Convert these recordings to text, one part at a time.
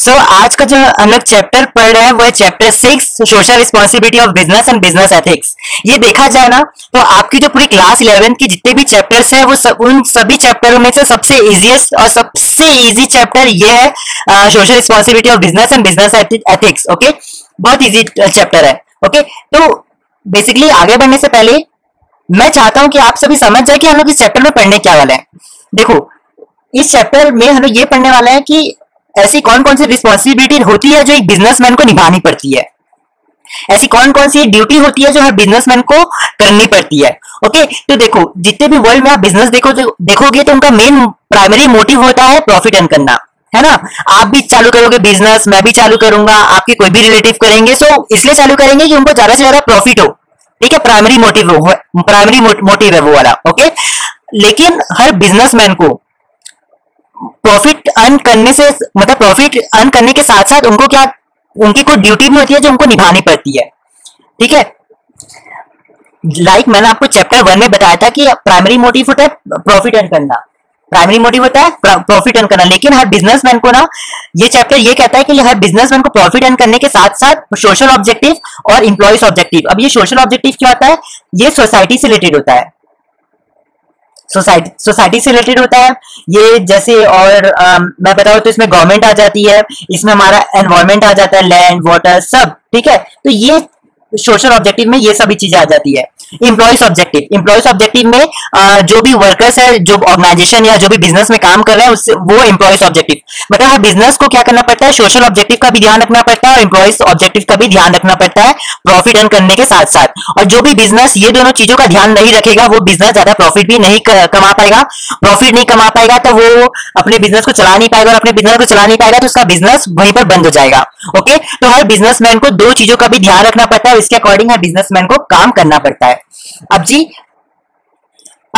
आज का जो हम लोग चैप्टर पढ़ रहे हैं वो है chapter 6 social responsibility of business and business ethics. ये देखा जाए ना तो आपकी जो पूरी क्लास 11 की जितने भी चैप्टर्स हैं वो उन सभी चैप्टरों में से सबसे इजीएस्ट और सबसे इजी चैप्टर ये है social responsibility of business and business ethics. Okay, बहुत इजी चैप्टर है। ओके, तो बेसिकली आगे बढ़ने से पहले मैं चाहता हूं कि आप सभी समझ जाए कि हम लोग इस चैप्टर में पढ़ने क्या वाले हैं। देखो, इस चैप्टर में हम लोग ये पढ़ने वाले हैं कि ऐसी कौन कौन सी रिस्पॉन्सिबिलिटी होती है जो एक बिजनेसमैन को निभानी पड़ती है, ऐसी कौन कौन सी ड्यूटी होती है जो हर बिजनेसमैन को करनी पड़ती है। ओके, तो देखो, जितने भी वर्ल्ड में आप बिजनेस देखोगे तो उनका मेन प्राइमरी मोटिव होता है प्रॉफिट अर्न करना, है ना। आप भी चालू करोगे बिजनेस, मैं भी चालू करूंगा, आपके कोई भी रिलेटिव करेंगे, सो इसलिए चालू करेंगे कि उनको ज्यादा से ज्यादा प्रॉफिट हो। ठीक है, प्राइमरी मोटिव है वो वाला। ओके, लेकिन हर बिजनेसमैन को प्रॉफिट अर्न करने से मतलब प्रॉफिट अर्न करने के साथ साथ उनको क्या, उनकी कोई ड्यूटी भी होती है जो उनको निभानी पड़ती है। ठीक है, मैंने आपको चैप्टर 1 में बताया था कि प्राइमरी मोटिव होता है प्रॉफिट अर्न करना, प्राइमरी मोटिव होता है प्रॉफिट अर्न करना। लेकिन हर बिजनेसमैन को ना, ये चैप्टर ये कहता है कि हर बिजनेसमैन को प्रॉफिट अर्न करने के साथ साथ सोशल ऑब्जेक्टिव और इंप्लॉइज ऑब्जेक्टिव। अब ये सोशल ऑब्जेक्टिव क्या होता है, ये सोसाइटी से रिलेटेड होता है, सोसाइटी से रिलेटेड होता है ये। जैसे और मैं बताऊं तो इसमें गवर्नमेंट आ जाती है, इसमें हमारा एनवायरमेंट आ जाता है, लैंड वाटर सब। ठीक है, तो ये सोशल ऑब्जेक्टिव में ये सभी चीजें आ जाती है। इम्प्लॉयज ऑब्जेक्टिव में जो भी वर्कर्स है, जो ऑर्गेनाइजेशन या जो भी बिजनेस में काम कर रहे हैं उससे वो एम्प्लॉयज ऑब्जेक्टिव। मतलब हर बिजनेस को क्या करना पड़ता है, सोशल ऑब्जेक्टिव का भी ध्यान रखना पड़ता है और एम्प्लॉयज ऑब्जेक्टिव का भी ध्यान रखना पड़ता है प्रॉफिट अर्न करने के साथ साथ। और जो भी बिजनेस ये दोनों चीजों का ध्यान नहीं रखेगा वो बिजनेस ज्यादा प्रॉफिट भी नहीं कमा पाएगा। प्रॉफिट नहीं कमा पाएगा तो वो अपने बिजनेस को चला नहीं पाएगा, और अपने बिजनेस को चला नहीं पाएगा तो उसका बिजनेस वहीं पर बंद हो जाएगा। ओके, तो हर बिजनेसमैन को दो चीजों का भी ध्यान रखना पड़ता है, इसके अकॉर्डिंग हर बिजनेसमैन को काम करना पड़ता है। अब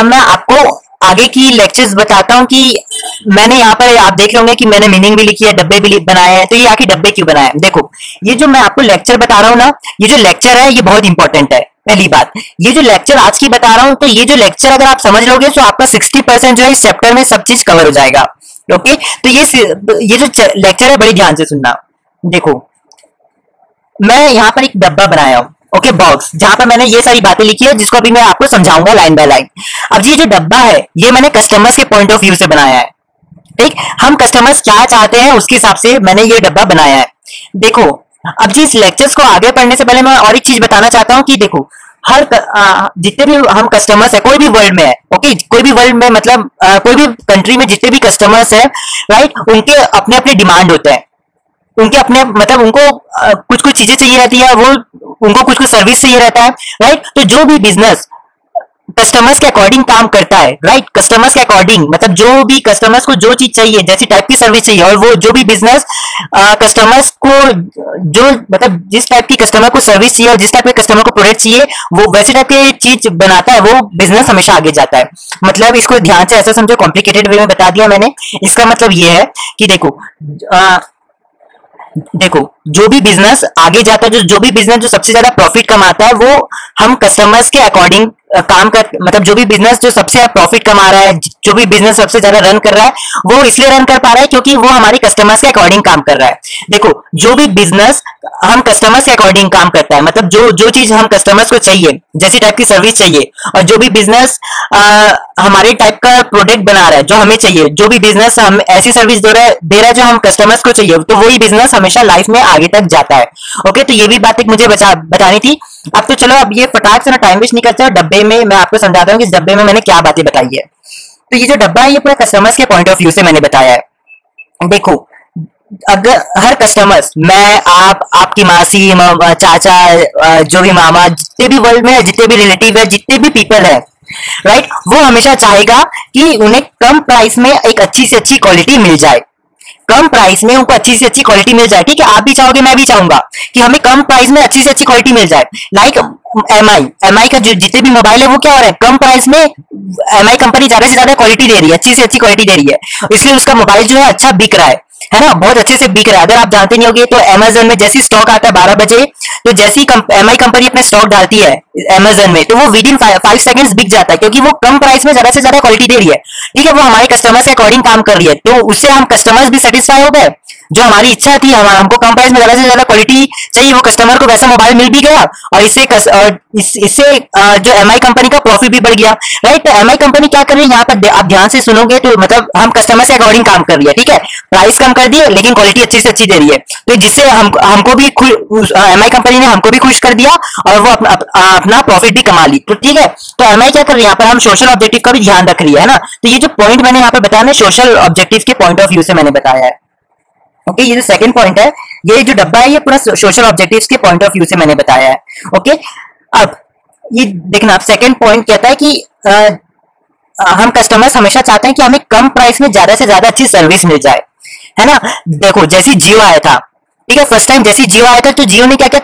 मैं आपको आगे की लेक्चर्स बताता हूं कि मैंने यहाँ पर, आप देख रहे होंगे कि मैंने मीनिंग भी लिखी है, डब्बे भी बनाए हैं। तो ये आखिर डब्बे क्यों बनाए हैं, देखो, ये जो मैं आपको लेक्चर बता रहा हूँ ना, ये जो लेक्चर है ये बहुत इंपॉर्टेंट है। पहली बात, ये जो लेक्चर आज की बता रहा हूँ, तो ये जो लेक्चर अगर आप समझ लोगे तो आपका 60% जो है इस चैप्टर में सब चीज कवर हो जाएगा। ओके, तो ये जो लेक्चर है बड़ी ध्यान से सुनना। देखो, मैं यहाँ पर एक डब्बा बनाया हूँ, ओके, बॉक्स, जहां पर मैंने ये सारी बातें लिखी है जिसको अभी मैं आपको समझाऊंगा लाइन बाय लाइन। अब ये जो डब्बा है ये मैंने कस्टमर्स के पॉइंट ऑफ व्यू से बनाया है। ठीक, हम कस्टमर्स क्या चाहते हैं उसके हिसाब से मैंने ये डब्बा बनाया है। देखो, अब जी इस लेक्चर्स को आगे पढ़ने से पहले मैं और एक चीज बताना चाहता हूँ कि देखो, जितने भी हम कस्टमर्स है, कोई भी वर्ल्ड में है, ओके, कोई भी वर्ल्ड में मतलब कोई भी कंट्री में जितने भी कस्टमर्स है, राइट, उनके अपने अपने डिमांड होते हैं, उनके अपने मतलब उनको कुछ कुछ चीजें चाहिए रहती है, वो उनको कुछ कुछ सर्विस चाहिए रहता है, राइट। तो जो भी बिजनेस कस्टमर्स के अकॉर्डिंग काम करता है, राइट, कस्टमर्स के अकॉर्डिंग मतलब जो भी कस्टमर्स को जो चीज चाहिए, जैसी टाइप की सर्विस चाहिए, और वो जो भी बिजनेस कस्टमर्स को जो मतलब जिस टाइप की कस्टमर को सर्विस चाहिए और जिस टाइप के कस्टमर को प्रोडक्ट चाहिए वो वैसे टाइप की चीज बनाता है, वो बिजनेस हमेशा आगे जाता है। मतलब इसको ध्यान से ऐसा समझो, कॉम्प्लिकेटेड वे में बता दिया मैंने। इसका मतलब ये है कि देखो, जो भी बिजनेस आगे जाता है, जो भी बिजनेस जो सबसे ज्यादा प्रॉफिट कमाता है, वो हम कस्टमर्स के अकॉर्डिंग काम कर, मतलब जो भी बिजनेस जो सबसे ज्यादा प्रॉफिट कमा रहा है, जो भी बिजनेस सबसे ज्यादा रन कर रहा है, वो इसलिए रन कर पा रहा है क्योंकि वो हमारे कस्टमर्स के अकॉर्डिंग काम कर रहा है। देखो, जो भी बिजनेस हम कस्टमर्स के अकॉर्डिंग काम करता है, मतलब जो जो चीज हम कस्टमर्स को चाहिए, जैसी टाइप की सर्विस चाहिए, और जो भी बिजनेस हमारे टाइप का प्रोडक्ट बना रहा है जो हमें चाहिए, जो भी बिजनेस हम ऐसी सर्विस दे रहा है जो हम कस्टमर्स को चाहिए, तो वही बिजनेस हमेशा लाइफ में आगे तक जाता है। ओके, तो ये भी बात एक मुझे बतानी थी। अब तो चलो, अब ये फटाक से ना टाइम वेस्ट नहीं करते, डब्बे में मैं आपको समझाता हूँ कि इस डब्बे में मैंने क्या बातें बताई है। तो ये जो डब्बा है ये पूरा कस्टमर्स के पॉइंट ऑफ व्यू से मैंने बताया है। देखो, अगर हर कस्टमर्स, मैं, आप, आपकी मासी, चाचा, जो भी मामा, जितने भी वर्ल्ड में है, जितने भी रिलेटिव है, जितने भी पीपल है, राइट, वो हमेशा चाहेगा कि उन्हें कम प्राइस में एक अच्छी से अच्छी क्वालिटी मिल जाए, कम प्राइस में उनको अच्छी से अच्छी क्वालिटी मिल जाए। ठीक है, आप भी चाहोगे, मैं भी चाहूंगा कि हमें कम प्राइस में अच्छी से अच्छी क्वालिटी मिल जाए। लाइक एमआई का जो जितने भी मोबाइल है वो क्या हो रहा है, कम प्राइस में एमआई कंपनी ज्यादा से ज्यादा क्वालिटी दे रही है, अच्छी से अच्छी क्वालिटी दे रही है, इसलिए उसका मोबाइल जो है अच्छा बिक रहा है ना, बहुत अच्छे से बिक रहा है। अगर आप जानते नहीं होगे तो अमेजन में जैसी स्टॉक आता है 12 बजे, तो जैसी एमआई कंपनी अपने स्टॉक डालती है अमेजन में, तो वो विद इन 5 सेकंड्स बिक जाता है, क्योंकि वो कम प्राइस में ज्यादा से ज्यादा क्वालिटी दे रही है। ठीक है, वो हमारे कस्टमर्स के अकॉर्डिंग काम कर रही है, तो उससे हम कस्टमर्स भी सेटिस्फाई हो गए, जो हमारी इच्छा थी, हमको कम प्राइस में ज्यादा से ज्यादा क्वालिटी चाहिए, वो कस्टमर को वैसा मोबाइल मिल भी गया, और इससे जो एमआई कंपनी का प्रॉफिट भी बढ़ गया, राइट। तो एमआई कंपनी क्या कर रही है यहाँ पर, आप ध्यान से सुनोगे तो मतलब हम कस्टमर के अकॉर्डिंग काम कर रही है, ठीक है। प्राइस कम कर दिए लेकिन क्वालिटी अच्छी से अच्छी दे रही है, तो जिससे हमको भी एमआई कंपनी ने हमको भी खुश कर दिया और वो अपना प्रॉफिट भी कमा ली। तो ठीक है, तो एमआई क्या कर रही है यहाँ पर, हम सोशल ऑब्जेक्टिव का भी ध्यान रख रही है ना। तो ये जो पॉइंट मैंने यहाँ पर बताया ना, सोशल ऑब्जेक्टिव के पॉइंट ऑफ व्यू से मैंने बताया है। ओके, ये जो सेकंड पॉइंट है, ये जो डब्बा है, ये पूरा सोशल ऑब्जेक्टिव्स के पॉइंट ऑफ व्यू से मैंने बताया है। ओके, अब ये देखना, सेकंड पॉइंट कहता है कि हम कस्टमर्स हमेशा चाहते हैं कि हमें कम प्राइस में ज्यादा से ज्यादा अच्छी सर्विस मिल जाए, है ना। देखो जैसे जियो आया था, ठीक है, फर्स्ट टाइम जैसे जियो आया था तो जियो ने क्या किया,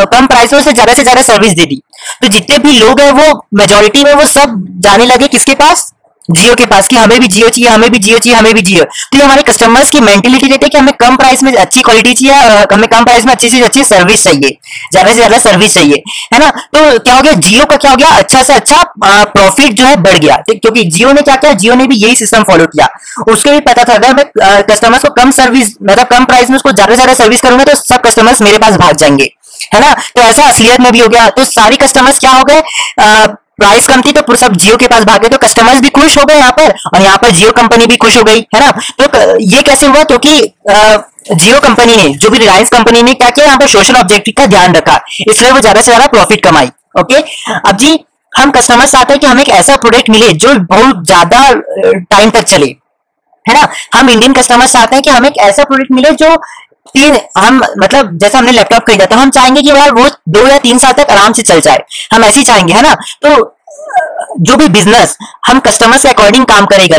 कम प्राइसों से ज्यादा सर्विस दे दी। तो जितने भी लोग हैं वो मेजोरिटी में वो सब जाने लगे किसके पास, जियो के पास, कि हमें भी जियो चाहिए, हमें भी जियो चाहिए, हमें भी जियो। तो ये हमारे कस्टमर्स की मेंटेलिटी रहती है कि हमें कम प्राइस में अच्छी क्वालिटी चाहिए, हमें कम प्राइस में अच्छी से अच्छी सर्विस चाहिए, ज्यादा से ज्यादा सर्विस चाहिए, है ना। तो क्या हो गया, जियो का क्या हो गया, अच्छा से अच्छा प्रॉफिट जो है बढ़ गया, क्योंकि जियो ने क्या किया, जियो ने भी यही सिस्टम फॉलो किया। उसको भी पता था अगर मैं कस्टमर्स को कम सर्विस, मतलब कम प्राइस में उसको ज्यादा से ज्यादा सर्विस करूंगा तो सब कस्टमर्स मेरे पास भाग जाएंगे, है ना। तो ऐसा असलियत में भी हो गया, तो सारी कस्टमर्स क्या हो गए, प्राइस कम थी तो सब जियो के पास भागे, तो कस्टमर्स भी खुश हो गए यहाँ पर, और यहाँ पर जियो कंपनी भी खुश हो गई, है ना। तो ये कैसे हुआ, क्योंकि जियो कंपनी ने, जो भी रिलायंस कंपनी ने क्या किया, यहाँ पर सोशल ऑब्जेक्टिव का ध्यान रखा, इसलिए वो ज्यादा से ज्यादा प्रॉफिट कमाई। ओके, अब जी हम कस्टमर्स चाहते हैं कि हमें एक ऐसा प्रोडक्ट मिले जो बहुत ज्यादा टाइम तक चले, है ना। हम इंडियन कस्टमर्स चाहते हैं कि हमें एक ऐसा प्रोडक्ट मिले जो हम मतलब जैसे हमने लैपटॉप खरीदा था, हम चाहेंगे कि यार वो 2 या 3 साल तक आराम से चल जाए, हम ऐसे ही चाहेंगे, है ना। तो जो भी बिजनेस हम कस्टमर के अकॉर्डिंग काम करेगा,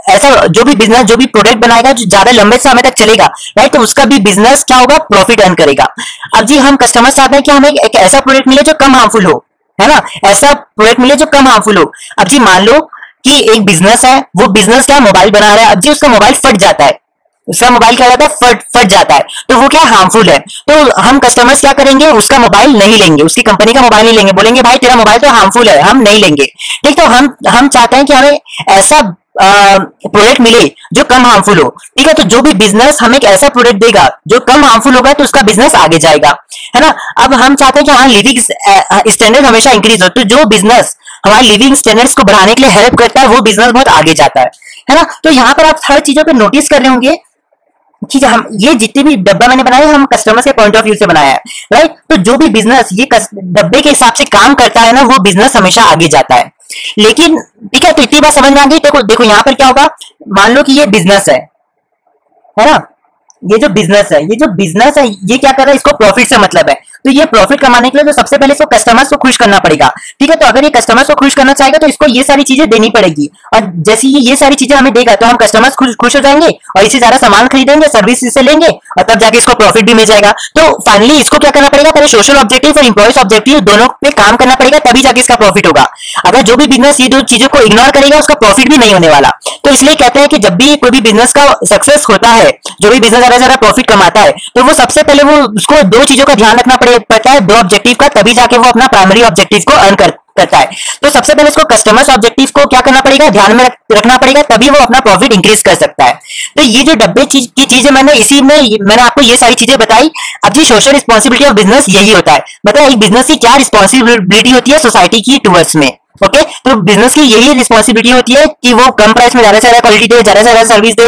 ऐसा जो भी बिजनेस, जो भी प्रोडक्ट बनाएगा जो ज्यादा लंबे समय तक चलेगा, राइट, तो उसका भी बिजनेस क्या होगा, प्रॉफिट अर्न करेगा। अब जी हम कस्टमर चाहते हैं कि हमें एक ऐसा प्रोडक्ट मिले जो कम हार्मफुल हो, है ना, ऐसा प्रोडक्ट मिले जो कम हार्मफुल हो। अब जी मान लो कि एक बिजनेस है, वो बिजनेस क्या मोबाइल बना रहा है, अब जी उसका मोबाइल फट जाता है, उसका मोबाइल क्या होता है, फट जाता है, तो वो क्या हार्मफुल है। तो हम कस्टमर्स क्या करेंगे, उसका मोबाइल नहीं लेंगे, उसकी कंपनी का मोबाइल नहीं लेंगे, बोलेंगे भाई तेरा मोबाइल तो हार्मफुल है, हम नहीं लेंगे। ठीक, तो हम चाहते हैं कि हमें ऐसा प्रोडक्ट मिले जो कम हार्मफुल हो, ठीक है। तो जो भी बिजनेस हमें एक ऐसा प्रोडक्ट देगा जो कम हार्मफुल होगा तो उसका बिजनेस आगे जाएगा, है ना। अब हम चाहते हैं कि हमारा लिविंग स्टैंडर्ड हमेशा इंक्रीज हो, तो जो बिजनेस हमारे लिविंग स्टैंडर्ड्स को बढ़ाने के लिए हेल्प करता है वो बिजनेस बहुत आगे जाता है ना। तो यहाँ पर आप हर चीजों को नोटिस कर रहे होंगे कि हम ये जितने भी डब्बा मैंने बनाया हम कस्टमर के पॉइंट ऑफ व्यू से बनाया है, राइट। तो जो भी बिजनेस ये डब्बे के हिसाब से काम करता है ना, वो बिजनेस हमेशा आगे जाता है। लेकिन ठीक है, तो इतनी बात समझ में आ गई। देखो देखो यहाँ पर क्या होगा, मान लो कि ये बिजनेस है ना, ये जो बिजनेस है ये क्या कर रहा है, इसको प्रॉफिट से मतलब है। तो ये प्रॉफिट कमाने के लिए तो सबसे पहले इसको कस्टमर्स को खुश करना पड़ेगा, ठीक है। तो अगर ये कस्टमर्स को खुश करना चाहेगा तो इसको ये सारी चीजें देनी पड़ेगी, और जैसे ये सारी चीजें हमें देगा तो हम कस्टमर्स खुश हो जाएंगे और इससे ज्यादा सामान खरीदेंगे, सर्विस इससे लेंगे, और तब जाके इसको प्रॉफिट भी मिल जाएगा। तो फाइनली इसको क्या करना पड़ेगा, पहले सोशल ऑब्जेक्टिव और इंप्लॉइज ऑब्जेक्टिव दोनों पे काम करना पड़ेगा, तभी जाके इसका प्रॉफिट होगा। अगर जो भी बिजनेस ये दो चीजों को इग्नोर करेगा उसका प्रॉफिट भी नहीं होने वाला। तो इसलिए कहते हैं कि जब भी कोई भी बिजनेस का सक्सेस होता है, जो भी बिजनेस ज्यादा से ज्यादा प्रॉफिट कमाता है, तो वो सबसे पहले वो उसको 2 चीजों का ध्यान रखना पड़ता है, 2 ऑब्जेक्टिव का, तभी जाके वो अपना प्राइमरी ऑब्जेक्टिव को अर्न करता है। तो सबसे पहले इसको कस्टमर्स ऑब्जेक्टिव को क्या करना पड़ेगा, ध्यान में रखना पड़ेगा, तभी वो अपना प्रॉफिट इंक्रीज कर सकता है। तो ये जो डब्बे की चीजें मैंने आपको ये सारी चीजें बताई। अब जी सोशल रिस्पॉन्सिबिलिटी ऑफ बिजनेस यही होता है, मतलब एक बिजनेस की क्या रिस्पॉन्सिबिलिटी होती है सोसाइटी की टूवर्ड्स में। ओके, तो बिजनेस की यही रिस्पॉन्सिबिलिटी होती है कि वो कम प्राइस में ज्यादा से ज्यादा क्वालिटी दे, ज्यादा से ज्यादा सर्विस दे,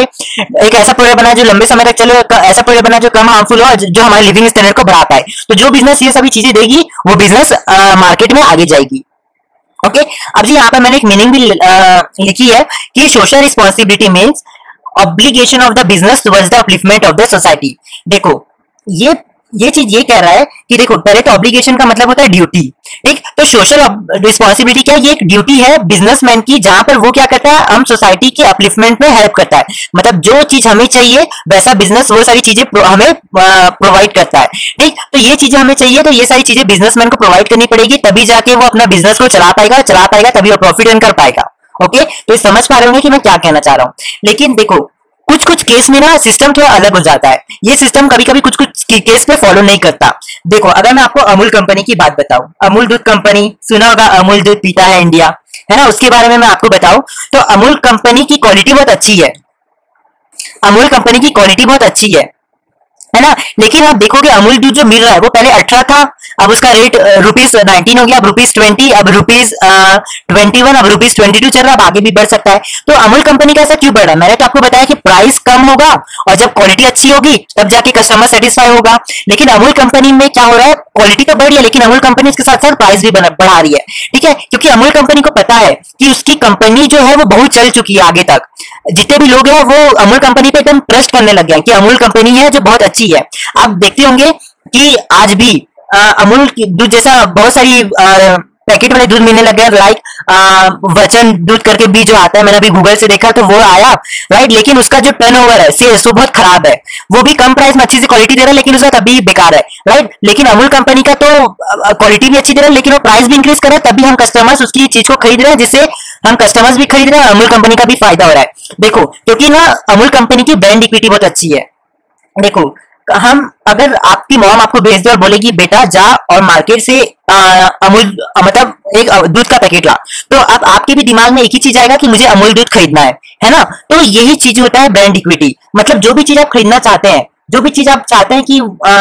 एक ऐसा प्रोडक्ट बनाए जो लंबे समय तक चले, ऐसा प्रोडक्ट बनाए जो कम हार्मफुल हो, जो हमारे लिविंग स्टैंडर्ड को बढ़ा पाए। तो जो बिजनेस ये सभी चीजें देगी वो बिजनेस मार्केट में आगे जाएगी। ओके, अब जी यहाँ पर मैंने एक मीनिंग भी लिखी है कि social responsibility means obligation of the business towards the upliftment of the society. देखो ये चीज ये कह रहा है कि देखो पहले तो ऑब्लिगेशन का मतलब होता है ड्यूटी, ठीक। तो सोशल रिस्पॉन्सिबिलिटी क्या है, ये एक ड्यूटी है बिजनेसमैन की, जहां पर वो क्या करता है, हम सोसाइटी के अपलिफ्टमेंट में हेल्प करता है। मतलब जो चीज हमें चाहिए वैसा बिजनेस वो सारी चीजें हमें प्रोवाइड करता है, ठीक। तो ये चीजें हमें चाहिए, तो ये सारी चीजें बिजनेसमैन को प्रोवाइड करनी पड़ेगी, तभी जाके वो अपना बिजनेस को चला पाएगा तभी वो प्रॉफिट अर्न कर पाएगा। ओके, तो समझ पा रहे होंगे कि मैं क्या कहना चाह रहा हूँ। लेकिन देखो कुछ केस में ना सिस्टम थोड़ा अलग हो जाता है, ये सिस्टम कभी कभी कुछ केस पे फॉलो नहीं करता। देखो अगर मैं आपको अमूल कंपनी की बात बताऊं, अमूल दूध कंपनी सुना होगा, अमूल दूध पीता है इंडिया, है ना, उसके बारे में मैं आपको बताऊं तो अमूल कंपनी की क्वालिटी बहुत अच्छी है, अमूल कंपनी की क्वालिटी बहुत अच्छी है, है ना। लेकिन आप देखोगे अमूल दूध जो मिल रहा है वो पहले 18 था, अब उसका रेट ₹19 हो गया, अब ₹20, अब ₹21, अब ₹22 चल रहा है, अब आगे भी बढ़ सकता है। तो अमूल कंपनी का ऐसा क्यों बढ़ रहा है? मैंने तो आपको बताया कि प्राइस कम होगा और जब क्वालिटी अच्छी होगी तब जाके कस्टमर सेटिस्फाई होगा। लेकिन अमूल कंपनी में क्या हो रहा है, क्वालिटी तो बढ़ रही है लेकिन अमूल कंपनी इसके साथ साथ प्राइस भी बढ़ा रही है। ठीक है, क्योंकि अमूल कंपनी को पता है कि उसकी कंपनी जो है वो बहुत चल चुकी है आगे तक। जितने भी लोग हैं वो अमूल कंपनी पे एकदम ट्रस्ट करने लग गए कि अमूल कंपनी है जो बहुत अच्छी है। आप देखते होंगे कि आज भी अमूल दूध जैसा बहुत सारी पैकेट वाले दूध मिलने लग गए, लाइक वचन दूध करके भी जो आता है, मैंने अभी गूगल से देखा तो वो आया, राइट। लेकिन उसका जो टर्नओवर है सेल्स वो बहुत खराब है, वो भी कम प्राइस में अच्छी सी क्वालिटी दे रहा है लेकिन उसका तभी बेकार है, राइट। लेकिन अमूल कंपनी का तो क्वालिटी भी अच्छी दे रहा है लेकिन वो प्राइस भी इंक्रीज कर रहा है, तभी हम कस्टमर्स उसकी चीज को खरीद रहे हैं, जिससे हम कस्टमर्स भी खरीद रहे हैं, अमूल कंपनी का भी फायदा हो रहा है। देखो, क्योंकि ना अमूल कंपनी की ब्रांड इक्विटी बहुत अच्छी है। देखो, हम अगर आपकी मॉम आपको भेज दे और बोलेगी बेटा जा और मार्केट से अमूल मतलब एक दूध का पैकेट ला, तो अब आपके भी दिमाग में एक ही चीज आएगा कि मुझे अमूल दूध खरीदना है ना। तो यही चीज होता है ब्रांड इक्विटी। मतलब जो भी चीज आप खरीदना चाहते हैं, जो भी चीज आप चाहते हैं कि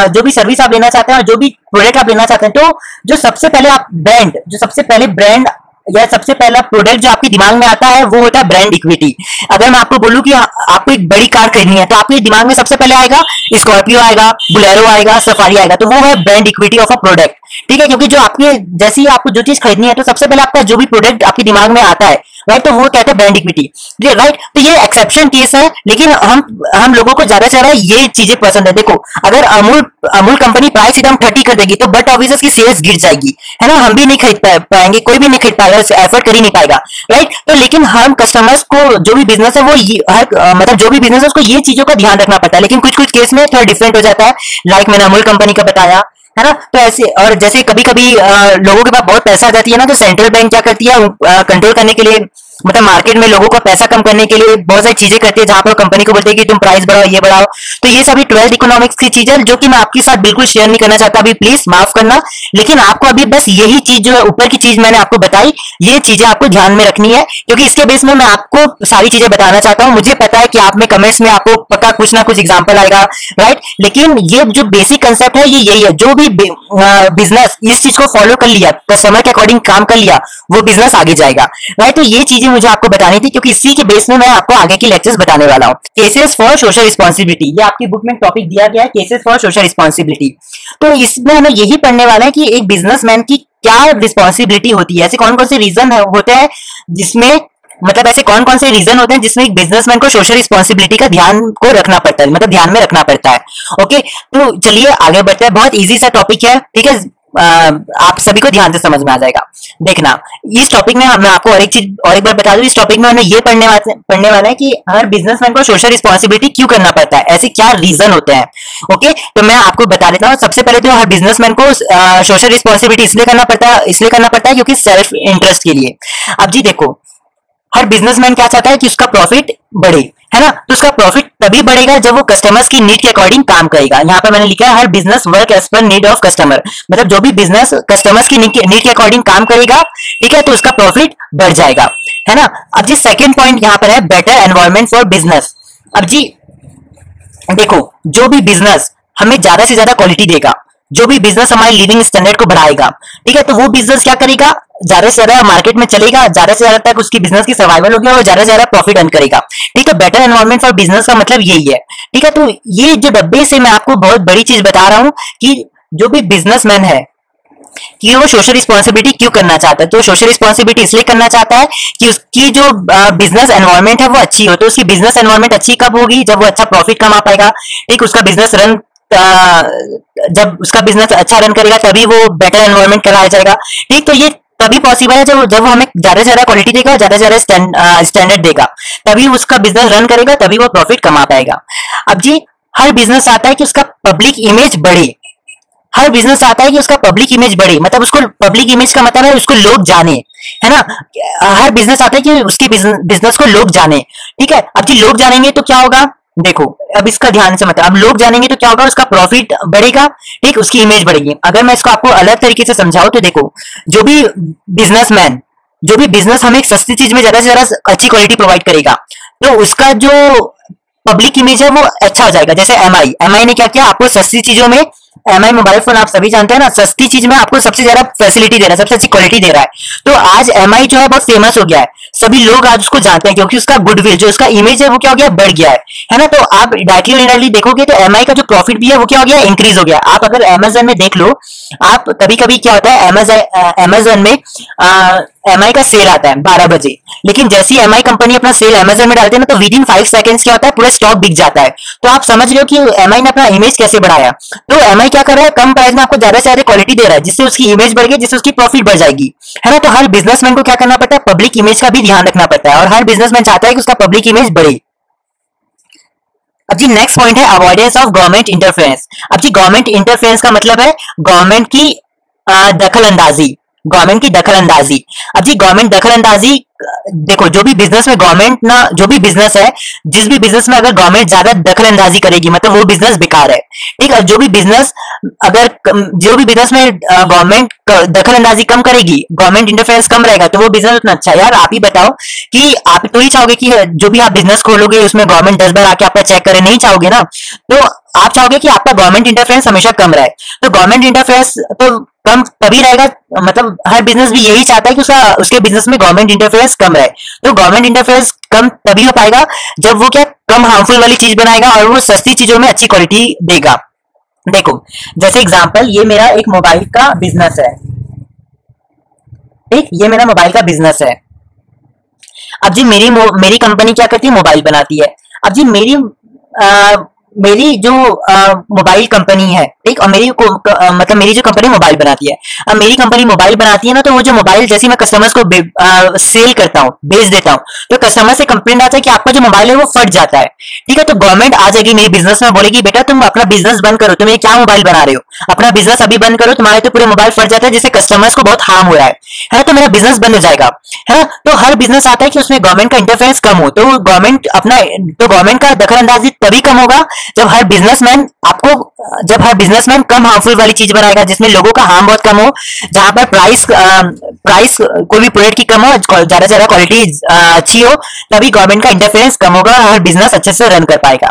जो भी सर्विस आप लेना चाहते हैं और जो भी प्रोडक्ट आप लेना चाहते हैं, तो जो सबसे पहले आप ब्रांड, जो सबसे पहले ब्रांड या सबसे पहला प्रोडक्ट जो आपके दिमाग में आता है वो होता है ब्रांड इक्विटी। अगर मैं आपको बोलूं कि आपको एक बड़ी कार खरीदनी है तो आपके दिमाग में सबसे पहले आएगा स्कॉर्पियो आएगा, बुलेरो आएगा, सफारी आएगा, तो वो है brand equity of a product. ठीक है, क्योंकि जो आपके जैसे ही आपको जो चीज खरीदनी है तो सबसे पहले आपका जो भी प्रोडक्ट आपके दिमाग में आता है, राइट, तो वो कहते हैं ब्रांड इक्विटी, राइट। तो ये एक्सेप्शन केस है, लेकिन हम लोगों को ज्यादा से ज्यादा ये चीजें पसंद है। देखो, अगर अमूल कंपनी प्राइस एकदम 30 कर देगी तो बट ऑब्वियस की सेल्स गिर जाएगी, है ना। हम भी नहीं खरीद पाएंगे, कोई भी नहीं खरीद पाएगा, एफर्ट कर ही नहीं पाएगा, राइट। तो लेकिन हम कस्टमर्स को, जो भी बिजनेस है वो मतलब जो भी बिजनेस है उसको ये चीजों का ध्यान रखना पड़ता है। लेकिन कुछ कुछ केस में थोड़ा डिफरेंट हो जाता है, लाइक मैंने अमूल कंपनी का बताया, है ना। तो ऐसे, और जैसे कभी कभी लोगों के पास बहुत पैसा आ जाती है ना, तो सेंट्रल बैंक क्या करती है, कंट्रोल करने के लिए, मतलब मार्केट में लोगों का पैसा कम करने के लिए बहुत सारी चीजें करती है, जहां पर कंपनी को बोलते हैं कि तुम प्राइस बढ़ाओ, ये बढ़ाओ। तो ये सभी 12th इकोनॉमिक्स की चीज है जो कि मैं आपके साथ बिल्कुल शेयर नहीं करना चाहता अभी, प्लीज माफ करना। लेकिन आपको अभी बस यही चीज जो है, ऊपर की चीज मैंने आपको बताई, ये चीजें आपको ध्यान में रखनी है, क्योंकि इसके बेस में मैं आपको सारी चीजें बताना चाहता हूँ। मुझे पता है कि आप में कमेंट्स में आपको पक्का कुछ ना कुछ एग्जाम्पल आएगा, राइट। लेकिन ये जो बेसिक कंसेप्ट है ये यही है, जो भी बिजनेस इस चीज को फॉलो कर लिया, कस्टमर के अकॉर्डिंग काम कर लिया, वो बिजनेस आगे जाएगा, राइट। तो ये चीजें मुझे आपको बतानी थी, क्योंकि इसी के बेस में मैं आपको आगे की लेक्चर्स बताने वाला हूँ। केसेस फॉर सोशल रिस्पॉन्सिबिलिटी, ये आपकी बुक में टॉपिक दिया गया है, केसेस फॉर सोशल रिस्पॉन्सिबिलिटी। तो इसमें हमें यही पढ़ने वाला है कि एक बिजनेसमैन की क्या रिस्पॉन्सिबिलिटी होती है, ऐसे कौन कौन से रीजन होते हैं जिसमें, मतलब ऐसे कौन कौन से रीजन होते हैं जिसमें एक बिजनेसमैन को सोशल रिस्पॉन्सिबिलिटी का ध्यान को रखना पड़ता है, मतलब ध्यान में रखना पड़ता है। ओके, तो चलिए आगे बढ़ते हैं। बहुत इजी सा टॉपिक है, ठीक है, आप सभी को ध्यान से समझ में आ जाएगा। देखना, इस टॉपिक में मैं आपको और एक बार बता दूं, इस टॉपिक में हमें ये पढ़ने वाला है कि हर बिजनेसमैन को सोशल रिस्पॉन्सिबिलिटी क्यों करना पड़ता है, ऐसे क्या रीजन होते हैं। ओके, तो मैं आपको बता देता हूँ। सबसे पहले तो हर बिजनेसमैन को सोशल रिस्पॉन्सिबिलिटी इसलिए करना पड़ता है क्योंकि सेल्फ इंटरेस्ट के लिए। अब जी देखो, हर बिजनेसमैन क्या चाहता है कि उसका प्रॉफिट बढ़े, है ना। तो उसका प्रॉफिट तभी बढ़ेगा जब वो कस्टमर्स की नीड के अकॉर्डिंग काम करेगा। यहाँ पर मैंने लिखा है हर business work as per need of customer, मतलब जो भी बिजनेस कस्टमर्स की नीड के अकॉर्डिंग काम करेगा, ठीक है, तो उसका प्रॉफिट बढ़ जाएगा, है ना। अब जी सेकेंड पॉइंट यहाँ पर है बेटर एनवायरमेंट फॉर बिजनेस। अब जी देखो, जो भी बिजनेस हमें ज्यादा से ज्यादा क्वालिटी देगा, जो भी बिजनेस हमारे लिविंग स्टैंडर्ड को बढ़ाएगा, ठीक है, तो वो बिजनेस क्या करेगा, ज्यादा से ज्यादा मार्केट में चलेगा, ज्यादा से ज्यादा तक उसकी बिजनेस की सर्वाइवल होगी और ज्यादा से ज्यादा प्रॉफिट अर्न करेगा। ठीक है, बेटर एनवायरमेंट फॉर बिजनेस का मतलब यही है। ठीक है, तो ये जो डब्बे से मैं आपको बहुत बड़ी चीज बता रहा हूं कि जो भी बिजनेसमैन है कि वो सोशल रिस्पॉन्सिबिलिटी क्यों करना चाहता है। तो सोशल रिस्पॉन्सिबिलिटी इसलिए करना चाहता है कि उसकी जो बिजनेस एनवायरमेंट है वो अच्छी हो। तो उसकी बिजनेस एनवायरमेंट अच्छी कब होगी, जब वो अच्छा प्रॉफिट कमा पाएगा। ठीक, उसका बिजनेस रन जब उसका बिजनेस अच्छा रन करेगा तभी वो बेटर एनवायरमेंट कराया जाएगा। ठीक, तो ये तभी पॉसिबल है जब वो हमें ज्यादा से ज्यादा क्वालिटी देगा, ज्यादा से ज्यादा स्टैंडर्ड देगा, तभी उसका बिजनेस रन करेगा, तभी वो प्रॉफिट कमा पाएगा। अब जी हर बिजनेस आता है कि उसका पब्लिक इमेज बढ़े, हर बिजनेस चाहता है कि उसका पब्लिक इमेज बढ़े, मतलब उसको पब्लिक इमेज का मतलब है उसको लोग जाने, है ना। हर बिजनेस आता है कि उसके बिजनेस को लोग जाने। ठीक है, अब जी लोग जानेंगे तो क्या होगा, देखो अब इसका ध्यान से मतलब, अब लोग जानेंगे तो क्या होगा, उसका प्रॉफिट बढ़ेगा, ठीक, उसकी इमेज बढ़ेगी। अगर मैं इसको आपको अलग तरीके से समझाऊं तो देखो, जो भी बिजनेसमैन, जो भी बिजनेस हमें एक सस्ती चीज में ज्यादा से ज्यादा अच्छी क्वालिटी प्रोवाइड करेगा, तो उसका जो पब्लिक इमेज है वो अच्छा हो जाएगा। जैसे एमआई ने क्या किया, आपको सस्ती चीजों में, एमआई मोबाइल फोन आप सभी जानते हैं ना, सस्ती चीज में आपको सबसे ज्यादा फैसिलिटी दे रहा है, सबसे अच्छी क्वालिटी दे रहा है। तो आज एमआई जो है बहुत फेमस हो गया है, सभी लोग आज उसको जानते हैं क्योंकि उसका गुडविल जो उसका इमेज है वो क्या हो गया, बढ़ गया है ना। तो आप डायरेक्टली इनडायरेक्टली देखोगे तो एमआई का जो प्रॉफिट भी है वो क्या हो गया, इंक्रीज हो गया। आप अगर अमेजन में देख लो, आप कभी कभी क्या होता है, अमेजन में एमआई का सेल आता है 12 बजे, लेकिन जैसी एमआई कंपनी अपना सेल अमेजन में डालते हैं ना, तो विद इन 5 सेकंड्स क्या होता है, पूरा स्टॉक बिक जाता है। तो आप समझ लो कि एमआई ने अपना इमेज कैसे बढ़ाया। तो एमआई क्या कर रहा है, कम प्राइस में आपको ज्यादा से ज्यादा क्वालिटी दे रहा है, जिससे उसकी इमेज बढ़ गई, जिससे उसकी प्रॉफिट बढ़ जाएगी, है ना। तो हर बिजनेसमैन को क्या करना पड़ता है, पब्लिक इमेज का भी ध्यान रखना पड़ता है, और हर बिजनेसमैन चाहता है कि उसका पब्लिक इमेज बढ़े। अब जी नेक्स्ट पॉइंट है अवॉइडेंस ऑफ गवर्नमेंट इंटरफेरेंस। अब जी गवर्नमेंट इंटरफेरेंस का मतलब है गवर्नमेंट की दखल अंदाजी, गवर्नमेंट की दखल अंदाजी। अब जी गवर्नमेंट दखल अंदाजी, देखो जो भी बिजनेस में गवर्नमेंट ना, जो भी बिजनेस है, जिस भी बिजनेस में अगर गवर्नमेंट ज्यादा दखल अंदाजी करेगी मतलब वो बिजनेस बेकार है। ठीक है, जो भी बिजनेस अगर जो भी बिजनेस में गवर्नमेंट दखल अंदाजी कम करेगी, गवर्नमेंट इंटरफेरेंस कम रहेगा, तो वो बिजनेस उतना अच्छा है। यार आप ही बताओ कि आप तो ही चाहोगे कि जो भी आप बिजनेस खोलोगे उसमें गवर्नमेंट 10 बार आके आपका चेक करे, नहीं चाहोगे ना। तो आप चाहोगे कि आपका गवर्नमेंट इंटरफेरेंस हमेशा कम रहे। तो गवर्नमेंट इंटरफेरेंस तो कम तभी रहेगा, मतलब हर बिजनेस भी यही चाहता है कि उसके बिजनेस में गवर्नमेंट इंटरफेरेंस कम रहे। तो गवर्नमेंट इंटरफेरेंस कम तभी हो पाएगा जब वो क्या, कम हार्मफुल वाली चीज बनाएगा और वो सस्ती चीजों में अच्छी क्वालिटी देगा। देखो जैसे एग्जांपल, ये मेरा एक मोबाइल का बिजनेस है, ठीक, ये मेरा मोबाइल का बिजनेस है। अब जी मेरी कंपनी क्या करती है, मोबाइल बनाती है। अब जी आ, मेरी जो मोबाइल कंपनी है, ठीक, और मतलब मेरी जो कंपनी मोबाइल बनाती है, अब मेरी कंपनी मोबाइल बनाती है ना, तो वो जो मोबाइल जैसे मैं कस्टमर्स को सेल करता हूँ, बेच देता हूँ, तो कस्टमर से कंप्लेंट आता है कि आपका जो मोबाइल है वो फट जाता है। ठीक है, तो गवर्नमेंट आ जाएगी मेरे बिजनेस में, बोलेगी बेटा तुम अपना बिजनेस बंद करो, तुम ये क्या मोबाइल बना रहे हो, अपना बिजनेस अभी बंद करो, तुम्हारे तो पूरे मोबाइल फट जाता है जिससे कस्टमर्स को बहुत हार्म हो रहा है ना, तो मेरा बिजनेस बंद हो जाएगा, है ना। तो हर बिजनेस आता है कि उसमें गवर्नमेंट का इंटरफेरेंस कम हो, तो गवर्नमेंट का दखल अंदाजी तभी कम होगा जब हर बिजनेसमैन कम हार्मफुल वाली चीज बनाएगा, जिसमें लोगों का हार्म बहुत कम हो, जहां पर प्राइस कोई भी प्रोडक्ट की कम हो, ज्यादा से ज्यादा क्वालिटी अच्छी हो, तभी गवर्नमेंट का इंटरफेरेंस कम होगा और हर बिजनेस अच्छे से रन कर पाएगा।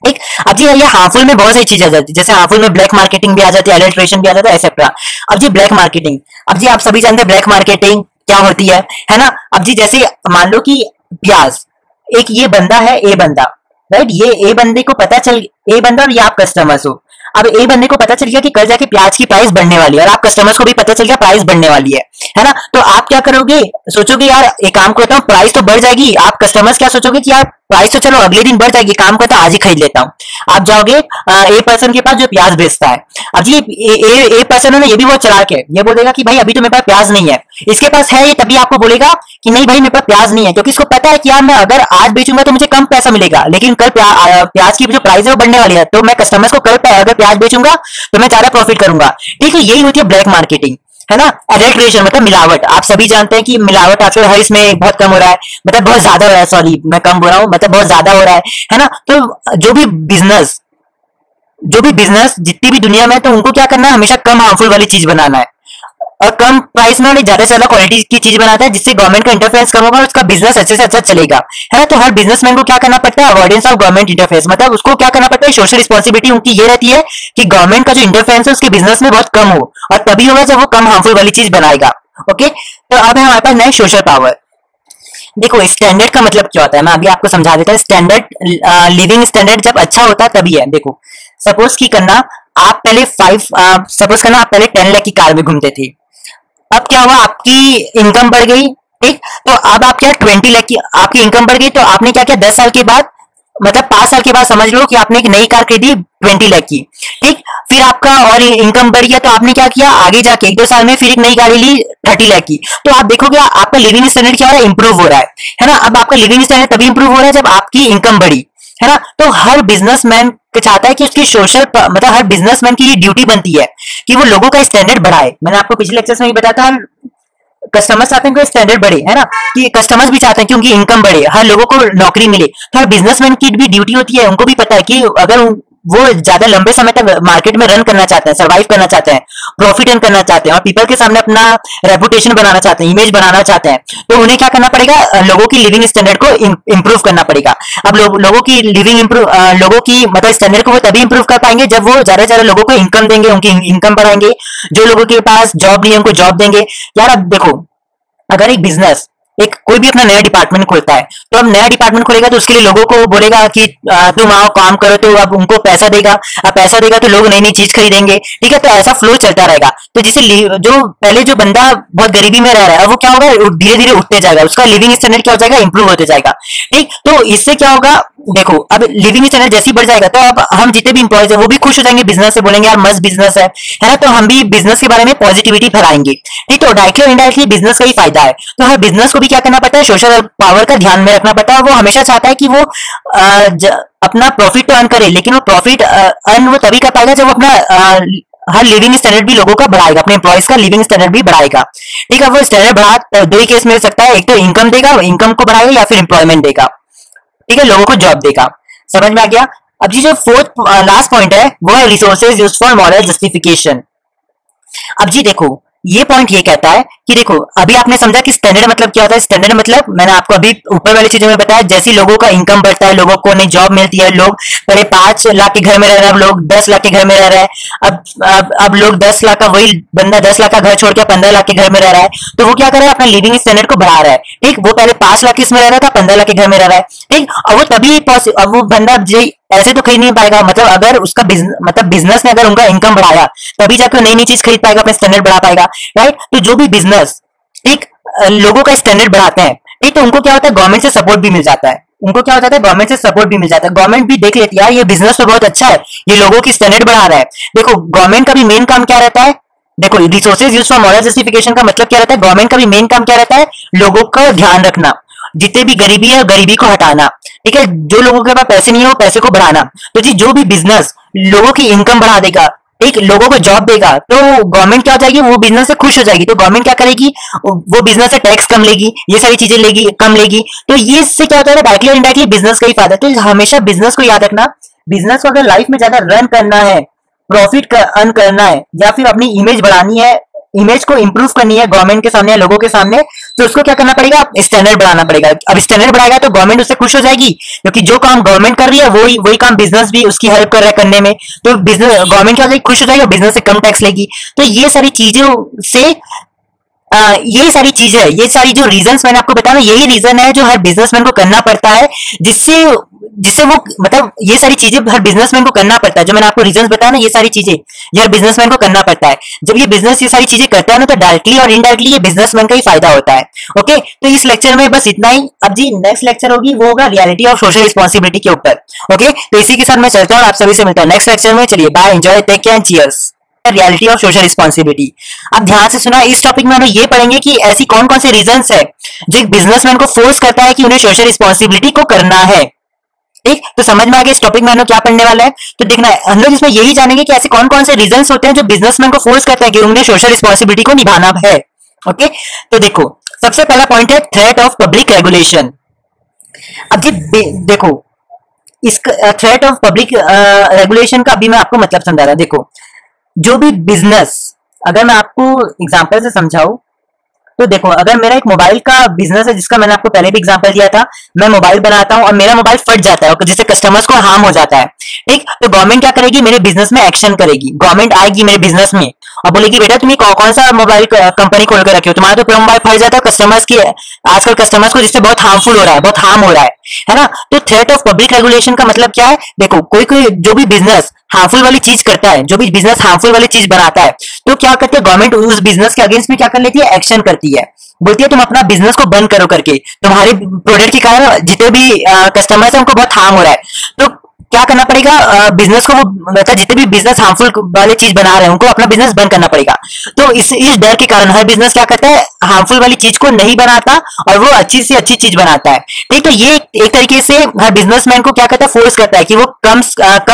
ठीक, अब जी ये हार्मफुल में बहुत सारी चीजें आ जाती है, जैसे हार्मफुल में ब्लैक मार्केटिंग भी आ जाती है, एडल्ट्रेशन भी आ जाता है, एक्सेट्रा। अब जी ब्लैक मार्केटिंग, अब जी आप सभी जानते हैं ब्लैक मार्केटिंग क्या होती है ना। अब जी जैसे मान लो कि प्याज, एक ये बंदा है, ए बंदा, राइट, ये ए बंदे को पता चल, ए बंदा और ये आप कस्टमर्स हो। अब ए बंदे को पता चल गया कि कल जाके प्याज की प्राइस बढ़ने वाली है, और आप कस्टमर्स को भी पता चल गया प्राइस बढ़ने वाली है ना। तो आप क्या करोगे, सोचोगे यार एक काम करता हूँ, प्राइस तो बढ़ जाएगी, आप कस्टमर्स क्या सोचोगे कि यार प्राइस तो चलो अगले दिन बढ़ जाएगी, काम करता आज ही खरीद लेता हूँ। आप जाओगे ए पर्सन के पास जो प्याज बेचता है। अब जी ए पर्सन है ना, ये भी बहुत चालाक है, ये बोलेगा कि भाई अभी तो मेरे पास प्याज नहीं है, इसके पास है, ये तभी आपको बोलेगा कि नहीं भाई मेरे पास प्याज नहीं है, क्योंकि इसको पता है कि यार मैं अगर आज बेचूंगा तो मुझे कम पैसा मिलेगा, लेकिन कल प्याज की जो प्राइस है वो बढ़ने वाली है, तो मैं कस्टमर्स को कल अगर प्याज बेचूंगा तो मैं ज्यादा प्रॉफिट करूंगा। ठीक है, यही होती है ब्लैक मार्केटिंग, है ना। एडल्ट्रेशन मतलब मिलावट, आप सभी जानते हैं कि मिलावट आजकल हर इसमें बहुत कम हो रहा है, मतलब बहुत ज्यादा हो रहा है, सॉरी मैं कम बोल रहा हूँ, मतलब बहुत ज्यादा हो रहा है ना। तो जो भी बिजनेस जितनी भी दुनिया में है, तो उनको क्या करना है, हमेशा कम हार्मफुल वाली चीज बनाना है, और कम प्राइस में उन्हें ज्यादा से ज्यादा क्वालिटी की चीज बनाता है, जिससे गवर्नमेंट का इंटरफेरेंस कम होगा और उसका बिजनेस अच्छे से अच्छा चलेगा, है ना। तो हर बिजनेसमैन को क्या करना पड़ता है, अवॉइडेंस ऑफ गवर्नमेंट इंटरफेरेंस, मतलब उसको क्या करना पड़ता है, सोशल रिस्पॉन्सिबिलिटी उनकी ये रहती है कि गवर्नमेंट का जो इंटरफेरेंस है उसके बिजनेस में बहुत कम हो, और तभी होगा जब वो कम हार्मफुल वाली चीज बनाएगा। ओके, तो अब है हमारे पास नेक्स्ट सोशल पावर। देखो स्टैंडर्ड का मतलब क्या होता है, मैं अभी आपको समझा देता हूँ। स्टैंडर्ड, लिविंग स्टैंडर्ड जब अच्छा होता है तभी है। देखो सपोज की करना, आप पहले 10 लाख की कार में घूमते थे, अब क्या हुआ, आपकी इनकम बढ़ गई, ठीक, तो अब आप क्या 20 लाख की आपकी इनकम बढ़ गई, तो आपने क्या किया 10 साल के बाद, मतलब 5 साल के बाद समझ लो कि आपने एक नई कार खरीदी 20 लाख की, ठीक, फिर आपका और इनकम बढ़ गया, तो आपने क्या किया, आगे जाके 1-2 साल में फिर एक नई गाड़ी ली 30 लाख की, तो आप देखोगे आपका लिविंग स्टैंडर्ड क्या हो रहा है, इंप्रूव हो रहा है ना। अब आपका लिविंग स्टैंडर्ड तभी इंप्रूव हो रहा है जब आपकी इनकम बढ़ी, है ना। तो हर बिजनेसमैन चाहता है कि उसकी सोशल, मतलब हर बिजनेसमैन की ये ड्यूटी बनती है कि वो लोगों का स्टैंडर्ड बढ़ाए। मैंने आपको पिछले लेक्चर में भी बताया था, कस्टमर्स चाहते हैं कि स्टैंडर्ड बढ़े, है ना, कि कस्टमर्स भी चाहते हैं कि उनकी इनकम बढ़े, हर लोगों को नौकरी मिले। तो हर बिजनेसमैन की भी ड्यूटी होती है, उनको भी पता है कि अगर वो ज्यादा लंबे समय तक मार्केट में रन करना चाहते हैं, सर्वाइव करना चाहते हैं, प्रॉफिट अर्न करना चाहते हैं और पीपल के सामने अपना रेपुटेशन बनाना चाहते हैं, इमेज बनाना चाहते हैं, तो उन्हें क्या करना पड़ेगा, लोगों की लिविंग स्टैंडर्ड को इंप्रूव करना पड़ेगा। अब लोगों की लिविंग इंप्रूव, लोगों की मतलब स्टैंडर्ड को वो तभी इंप्रूव कर पाएंगे जब वो ज्यादा से ज्यादा लोगों को इनकम देंगे, उनकी इनकम बढ़ाएंगे। जो लोगों के पास जॉब नहीं है उनको जॉब देंगे। यार अब देखो, अगर एक बिजनेस, एक कोई भी अपना नया डिपार्टमेंट खोलता है, तो अब नया डिपार्टमेंट खोलेगा तो उसके लिए लोगों को बोलेगा कि तुम आओ काम करो, तो अब उनको पैसा देगा। अब पैसा देगा तो लोग नई नई चीज खरीदेंगे, ठीक है, तो ऐसा फ्लो चलता रहेगा। तो जिसे जो पहले जो बंदा बहुत गरीबी में रह रहा है, अब वो क्या होगा, धीरे धीरे उठते जाएगा, उसका लिविंग स्टैंडर्ड क्या हो जाएगा, इंप्रूव होते जाएगा। ठीक, तो इससे क्या होगा, देखो अब लिविंग स्टैंडर्ड जैसे ही बढ़ जाएगा तो अब हम जितने भी इंप्लॉयज है वो भी खुश हो जाएंगे, बिजनेस से बोलेंगे यार मस्त बिजनेस है ना, तो हम भी बिजनेस के बारे में पॉजिटिविटी फैलाएंगे। ठीक, तो डायरेक्टली और इनडायरेक्टली बिजनेस का ही फायदा है। तो हर बिजनेस को भी क्या करना पड़ता है, सोशल पावर का ध्यान में रखना पड़ता है। वो हमेशा चाहता है कि वो अपना प्रॉफिट तो अर्न करे, लेकिन वो प्रॉफिट अर्न वो तभी कर पाएगा जब वो अपना हर लिविंग स्टैंडर्ड भी लोगों का बढ़ाएगा, अपने एम्प्लॉयज का लिविंग स्टैंडर्ड भी बढ़ाएगा। ठीक है, वो स्टैंडर्ड बढ़ा दो ही केस में हो सकता है, एक तो इनकम देगा, इनकम को बढ़ाएगा, या फिर एम्प्लॉयमेंट देगा। ठीक है, लोगों को जॉब देगा। समझ में आ गया। अब जी जो फोर्थ लास्ट पॉइंट है वो है resources used for moral justification. अब जी देखो, ये पॉइंट ये कहता है कि देखो अभी आपने समझा कि स्टैंडर्ड मतलब क्या होता है। स्टैंडर्ड मतलब मैंने आपको अभी ऊपर वाली चीजों में बताया, जैसे लोगों का इनकम बढ़ता है, लोगों को नई जॉब मिलती है, लोग पहले 5 लाख के घर में रह रहे हैं, अब लोग 10 लाख के घर में रह रहे हैं। अब लोग 10 लाख का, वही बंदा 10 लाख का घर छोड़ के 15 लाख के घर में रह रहा है, तो वो क्या कर रहा है, अपना लिविंग स्टैंडर्ड को बढ़ा रहा है। ठीक, वो पहले 5 लाख इसमें रह रहा था, 15 लाख के घर में रह रहा है। ठीक, और वो तभी अब वो बंदा ऐसे तो खरीद नहीं पाएगा, मतलब अगर उसका बिजनेस ने अगर उनका इनकम बढ़ाया तभी जाकर नई नई चीज खरीद पाएगा, अपने स्टैंडर्ड बढ़ा पाएगा। राइट, तो जो भी बिजनेस एक लोगों का स्टैंडर्ड बढ़ाते हैं, ठीक, तो उनको क्या होता है, गवर्नमेंट से सपोर्ट भी मिल जाता है। उनको क्या हो जाता है, गवर्नमेंट से सपोर्ट भी मिल जाता है। गवर्नमेंट भी देख लेती है ये बिजनेस तो बहुत अच्छा है, ये लोगों की स्टैंडर्ड बढ़ा रहा है। देखो गवर्नमेंट का भी मेन काम क्या रहता है, देखो resources use for moral justification का मतलब क्या रहता है, गवर्नमेंट का भी मेन काम क्या रहता है, लोगों का ध्यान रखना, जितने भी गरीबी है गरीबी को हटाना। ठीक है, जो लोगों के पास पैसे नहीं है वो पैसे को बढ़ाना। तो जी जो भी बिजनेस लोगों की इनकम बढ़ा देगा, एक लोगों को जॉब देगा, तो गवर्नमेंट क्या हो जाएगी, वो बिजनेस से खुश हो जाएगी। तो गवर्नमेंट क्या करेगी, वो बिजनेस से टैक्स कम लेगी, ये सारी चीजें लेगी, कम लेगी। तो ये इससे क्या होता है, डायरेक्टली और इनडायरेक्टली बिजनेस का ही फायदा। तो हमेशा बिजनेस को याद रखना, बिजनेस को अगर लाइफ में ज्यादा रन करना है, प्रॉफिट अर्न करना है, या फिर अपनी इमेज बढ़ानी है, इमेज को इंप्रूव करनी है गवर्नमेंट के सामने, लोगों के सामने, तो उसको क्या करना पड़ेगा, स्टैंडर्ड बढ़ाना पड़ेगा। अब स्टैंडर्ड बढ़ाएगा तो गवर्नमेंट उससे खुश हो जाएगी, क्योंकि जो काम गवर्नमेंट कर रही है वही काम बिजनेस भी उसकी हेल्प कर रहा है करने में। तो बिजनेस गवर्नमेंट क्या हो जाएगी, खुश हो जाएगी, बिजनेस से कम टैक्स लेगी। तो ये सारी चीजों से ये सारी चीजें, ये सारी जो रीजंस मैंने आपको बताया, यही रीजन है जो हर बिजनेसमैन को करना पड़ता है, जिससे जिससे वो मतलब ये सारी चीजें हर बिजनेसमैन को करना पड़ता है। जो मैंने आपको रीजंस बताया ना, ये सारी चीजें ये हर बिजनेसमैन को करना पड़ता है। जब ये बिजनेस ये सारी चीजें करता है ना, तो डायरेक्टली और इनडायरेक्टली ये बिजनेसमैन का ही फायदा होता है। ओके, तो इस लेक्चर में बस इतना ही। अब जी नेक्स्ट लेक्चर होगी वो होगा रियलिटी ऑफ सोशल रिस्पॉन्सिबिलिटी के ऊपर। ओके, तो इसी के साथ मैं चलता हूँ, आप सभी से मिलता हूँ नेक्स्ट लेक्चर में। चलिए bye, enjoy, take care and cheers. Reality of social responsibility. अब ध्यान से सुना, इस टॉपिक में हम ये पढ़ेंगे कि ऐसी कौन कौन से रीजंस है जो एक बिजनेसमैन को फोर्स करता है कि उन्हें सोशल रिस्पॉन्सिबिलिटी को करना है। ठीक, तो समझ में आ गया इस टॉपिक में हम लोग क्या पढ़ने वाला है। तो देखना है, हम लोग इसमें यही जानेंगे कि ऐसे कौन कौन से रीजंस होते हैं जो बिजनेसमैन को फोर्स करते हैं कि उन्हें सोशल रिस्पॉन्सिबिलिटी को निभाना है। ओके, तो देखो सबसे पहला पॉइंट है थ्रेट ऑफ पब्लिक रेगुलेशन। अब जी देखो, इस थ्रेट ऑफ पब्लिक रेगुलेशन का अभी मैं आपको मतलब समझा रहा। देखो जो भी बिजनेस, अगर मैं आपको एग्जांपल से समझाऊं, तो देखो अगर मेरा एक मोबाइल का बिजनेस है, जिसका मैंने आपको पहले भी एग्जांपल दिया था, मैं मोबाइल बनाता हूं और मेरा मोबाइल फट जाता है जिससे कस्टमर्स को हार्म हो जाता है। ठीक, तो गवर्नमेंट क्या करेगी, मेरे बिजनेस में एक्शन करेगी। गवर्नमेंट आएगी मेरे बिजनेस में और बोलेगी बेटा तुम कौन सा मोबाइल कंपनी खोल कर रखे हो, तुम्हारा तो पूरा मोबाइल फट जाता है कस्टमर्स की, आजकल कस्टमर्स को जिससे बहुत हार्मफुल हो रहा है, बहुत हार्म हो रहा है ना। तो थ्रेट ऑफ पब्लिक रेगुलेशन का मतलब क्या है, देखो कोई कोई जो भी बिजनेस हार्मफुल वाली चीज करता है, जो भी बिजनेस हार्मफुल वाली चीज बनाता है, तो क्या करते हैं गवर्नमेंट उस बिजनेस के अगेंस्ट में क्या कर लेती है, एक्शन करती है। बोलती है तुम अपना बिजनेस को बंद करो करके, तुम्हारे प्रोडक्ट के कारण जितने भी कस्टमर्स हैं उनको बहुत हार्म हो रहा है। तो क्या करना पड़ेगा, बिजनेस को, मतलब जितने भी बिजनेस हार्मफुल वाली चीज बना रहे हैं उनको अपना बिजनेस बंद करना पड़ेगा। तो इस डर के कारण हर बिजनेस क्या करता है, हार्मफुल वाली चीज को नहीं बनाता और वो अच्छी से अच्छी चीज बनाता है। ठीक, तो ये एक तरीके से हर बिजनेसमैन को क्या करता है, फोर्स करता है कि वो कम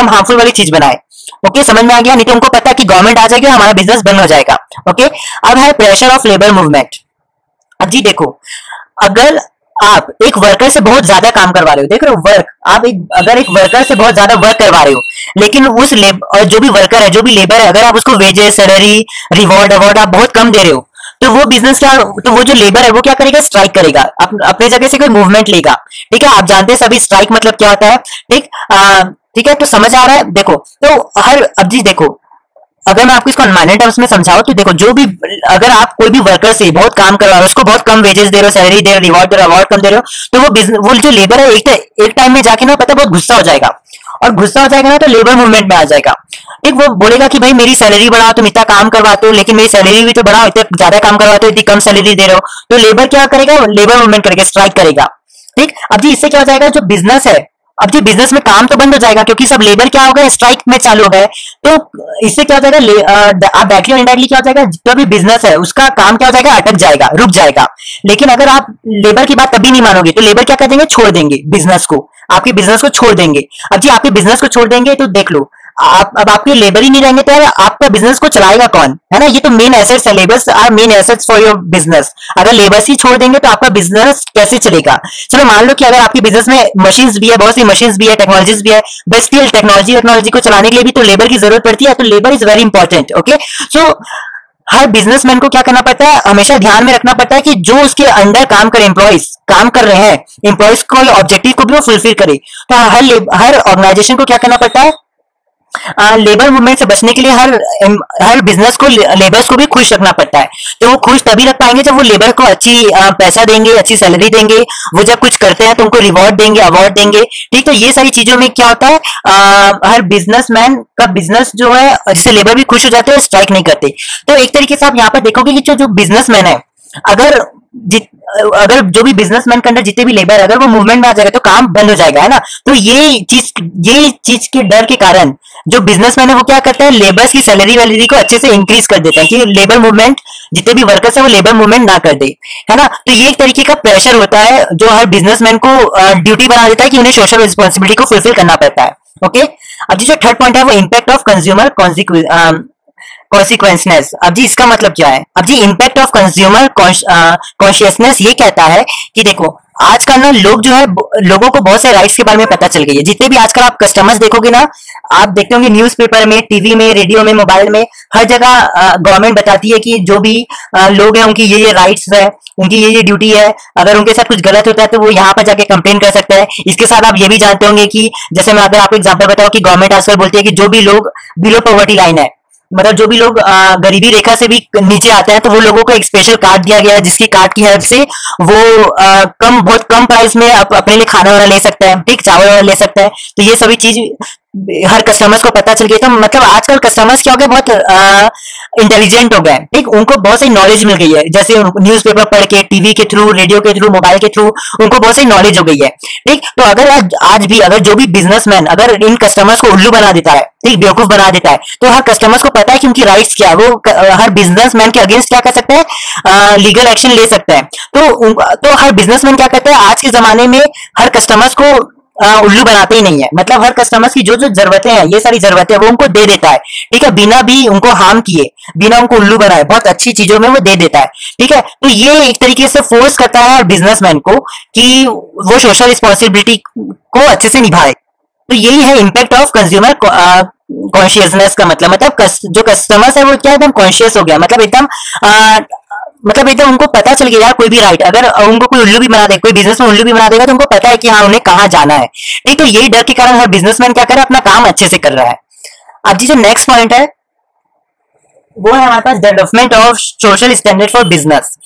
हार्मफुल वाली चीज बनाए। ओके, समझ में आ गया। नहीं तो उनको पता है कि गवर्नमेंट आ जाएगी और हमारा बिजनेस बंद हो जाएगा। ओके, अब है प्रेशर ऑफ लेबर मूवमेंट। अब जी देखो, अगर आप एक वर्कर से बहुत ज्यादा काम करवा रहे हो, देख रहे हो वर्क, आप अगर एक वर्कर से बहुत ज्यादा वर्क करवा रहे हो, लेकिन उस और जो भी वर्कर है, जो भी लेबर है, अगर आप उसको वेजेस, सैलरी, रिवॉर्ड, अवार्ड आप बहुत कम दे रहे हो, तो वो बिजनेस क्या, तो वो जो लेबर है वो क्या करेगा, स्ट्राइक करेगा, अपने जगह से कोई मूवमेंट लेगा। ठीक है, आप जानते हैं सभी स्ट्राइक मतलब क्या होता है। ठीक, ठीक है, तो समझ आ रहा है। देखो, तो हर, अब जी देखो, अगर मैं आपको इसको माइनर टर्म्स में समझाऊं तो देखो, जो भी, अगर आप कोई भी वर्कर से बहुत काम करवा रहे हो, उसको बहुत कम वेजेस दे रहे हो, सैलरी दे रहे हो, रिवॉर्ड दे रहे हो, अवार्ड कम दे रहे हो, तो वो बिजनेस, वो जो लेबर है, एक टाइम में जाके ना पता बहुत गुस्सा हो जाएगा, और गुस्सा हो जाएगा ना तो लेबर मूवमेंट में आ जाएगा। एक वो बोलेगा कि भाई मेरी सैलरी बढ़ाओ, तुम इतना काम करवाते हो, लेकिन मेरी सैलरी भी तो बढ़ाओ, इतने ज्यादा काम करवाते हो, इतनी कम सैलरी दे रहे हो। तो लेबर क्या करेगा, लेबर मूवमेंट करेगा, स्ट्राइक करेगा। ठीक, अब जी इससे क्या हो जाएगा, जो बिजनेस है, अब जी बिजनेस में काम तो बंद हो जाएगा, क्योंकि सब लेबर क्या हो गए, स्ट्राइक में चालू हो गए। तो इससे क्या हो जाएगा, आप डायरेक्टली और इनडायरेक्टली क्या हो जाएगा, जो भी बिजनेस है उसका काम क्या हो जाएगा, अटक जाएगा, रुक जाएगा। लेकिन अगर आप लेबर की बात तभी नहीं मानोगे, तो लेबर क्या कर देंगे, छोड़ देंगे बिजनेस को, आपके बिजनेस को छोड़ देंगे। अब जी आपके बिजनेस को छोड़ देंगे तो देख लो, आप, अब आपके लेबर ही नहीं रहेंगे तो यार आपका बिजनेस को चलाएगा कौन, है ना। ये तो मेन एसेट्स है, labours are main assets for your business. अगर लेबर्स ही छोड़ देंगे तो आपका बिजनेस कैसे चलेगा। चलो मान लो कि अगर आपके बिजनेस में मशीन्स भी है, बहुत सी मशीन्स भी है, टेक्नोलॉजीज भी है, बट स्टिल टेक्नोलॉजी को चलाने के लिए भी तो लेबर की जरूरत पड़ती है। तो labour is very important. Okay, so her businessman को क्या करना पड़ता है, हमेशा ध्यान में रखना पड़ता है कि जो उसके अंडर काम करे, एम्प्लॉइज काम कर रहे हैं, एम्प्लॉइज को ऑब्जेक्टिव को भी वो फुलफिल करे। तो हर ऑर्गेनाइजेशन को क्या करना पड़ता है, लेबर मूवमेंट से बचने के लिए हर बिजनेस को, लेबर्स को भी खुश रखना पड़ता है। तो वो खुश तभी रख पाएंगे जब वो लेबर को अच्छी पैसा देंगे, अच्छी सैलरी देंगे। वो जब कुछ करते हैं तो उनको रिवॉर्ड देंगे, अवार्ड देंगे। ठीक, तो ये सारी चीजों में क्या होता है, हर बिजनेसमैन का बिजनेस जो है, जिससे लेबर भी खुश हो जाते हैं, स्ट्राइक नहीं करते। तो एक तरीके से आप यहाँ पर देखोगे कि जो बिजनेसमैन है, अगर अगर जो भी बिजनेसमैन के अंदर जितने भी लेबर, अगर वो मूवमेंट में आ जाएगा तो काम बंद हो जाएगा, है ना। तो ये चीज के डर के कारण जो बिजनेसमैन है वो क्या करता है, लेबर्स की सैलरी वैलरी को अच्छे से इंक्रीज कर देता है कि लेबर मूवमेंट, जितने भी वर्कर्स है वो लेबर मूवमेंट ना कर दे, है ना। तो ये एक तरीके का प्रेशर होता है जो हर बिजनेसमैन को ड्यूटी बना देता है कि उन्हें सोशल रिस्पॉन्सिबिलिटी को फुलफिल करना पड़ता है। ओके, अब जो थर्ड पॉइंट है वो इम्पैक्ट ऑफ कंज्यूमर कॉन्सिक्वेंसनेस। अब जी इसका मतलब क्या है, अब जी इम्पैक्ट ऑफ कंज्यूमर कॉन्शियसनेस ये कहता है कि देखो, आजकल ना लोग जो है, लोगों को बहुत से राइट्स के बारे में पता चल गई है। जितने भी आजकल आप कस्टमर्स देखोगे ना, आप देखते होंगे न्यूज़पेपर में, टीवी में, रेडियो में, मोबाइल में, हर जगह गवर्नमेंट बताती है कि जो भी लोग हैं उनकी ये राइट्स है, उनकी ये ड्यूटी है। अगर उनके साथ कुछ गलत होता है तो वो यहाँ पर जाके कंप्लेन कर सकता है। इसके साथ आप ये भी जानते होंगे कि जैसे मैं अगर आपको एग्जांपल बताऊं कि गवर्नमेंट आजकल बोलती है कि जो भी लोग बिलो पॉवर्टी लाइन है, मतलब जो भी लोग गरीबी रेखा से भी नीचे आते हैं, तो वो लोगों को एक स्पेशल कार्ड दिया गया है, जिसकी कार्ड की हेल्प से वो बहुत कम प्राइस में अपने लिए खाना वाना ले सकता है, ठीक, चावल वाला ले सकता है। तो ये सभी चीज हर कस्टमर्स को पता चल गया। तो मतलब आजकल कस्टमर्स क्या हो गए, बहुत इंटेलिजेंट हो गए, ठीक, उनको बहुत सारी नॉलेज मिल गई है। जैसे न्यूज़पेपर पढ़ के, टीवी के थ्रू, रेडियो के थ्रू, मोबाइल के थ्रू उनको बहुत सारी नॉलेज हो गई है। ठीक, तो अगर आज भी अगर जो भी बिजनेसमैन अगर इन कस्टमर्स को उल्लू बना देता है, ठीक, बेवकूफ बना देता है, तो हर कस्टमर्स को पता है कि उनकी राइट्स क्या है। वो हर बिजनेसमैन के अगेंस्ट क्या कर सकता है, लीगल एक्शन ले सकता है। तो हर बिजनेसमैन क्या करता है, आज के जमाने में हर कस्टमर्स को उल्लू बनाते ही नहीं है। मतलब हर कस्टमर्स की जो जो जरूरतें हैं, ये सारी जरूरतें वो उनको दे देता है, ठीक है, बिना भी उनको हार्म किए, बिना उनको उल्लू बनाए, बहुत अच्छी चीजों में वो दे देता है। ठीक है, तो ये एक तरीके से फोर्स करता है बिजनेसमैन को कि वो सोशल रिस्पॉन्सिबिलिटी को अच्छे से निभाए। तो यही है इम्पैक्ट ऑफ कंज्यूमर कॉन्शियसनेस का मतलब जो कस्टमर्स है वो क्या एकदम कॉन्शियस हो गया, मतलब एकदम उनको पता चल गया यार, कोई भी राइट, अगर उनको कोई उल्लू भी बना दे, कोई बिजनेस में उल्लू भी बना देगा तो उनको पता है कि हाँ उन्हें कहाँ जाना है। ठीक, तो यही डर के कारण हर बिजनेसमैन क्या कर रहा है, अपना काम अच्छे से कर रहा है। अब जी जो नेक्स्ट पॉइंट है वो है हमारे पास development of social standard for business.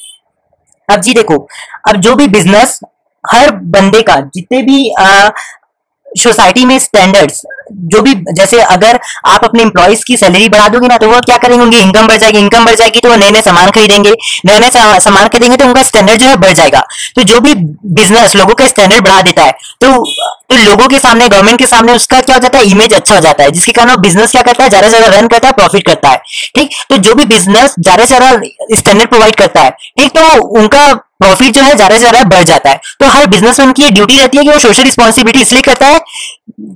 अब जी देखो, अब जो भी बिजनेस, हर बंदे का जितने भी सोसाइटी में स्टैंडर्ड्स, जो भी, जैसे अगर आप अपने एम्प्लॉइज की सैलरी बढ़ा दोगे ना, तो वो क्या करेंगे, उनकी इनकम बढ़ जाएगी, इनकम बढ़ जाएगी तो वो नए नए सामान खरीदेंगे, नए नए सामान खरीदेंगे तो उनका स्टैंडर्ड जो है बढ़ जाएगा। तो जो भी बिजनेस लोगों का स्टैंडर्ड बढ़ा देता है, तो लोगों के सामने, गवर्नमेंट के सामने उसका क्या हो जाता है, इमेज अच्छा हो जाता है, जिसके कारण वो बिजनेस क्या करता है, ज्यादा से ज्यादा रन करता है, प्रॉफिट करता है। ठीक, तो जो भी बिजनेस ज्यादा से ज्यादा स्टैंडर्ड प्रोवाइड करता है, ठीक, तो उनका प्रॉफिट जो है ज्यादा से ज्यादा बढ़ जाता है। तो हर बिजनेसमैन की ड्यूटी रहती है कि वो सोशल रिस्पॉन्सिबिलिटी इसलिए करता है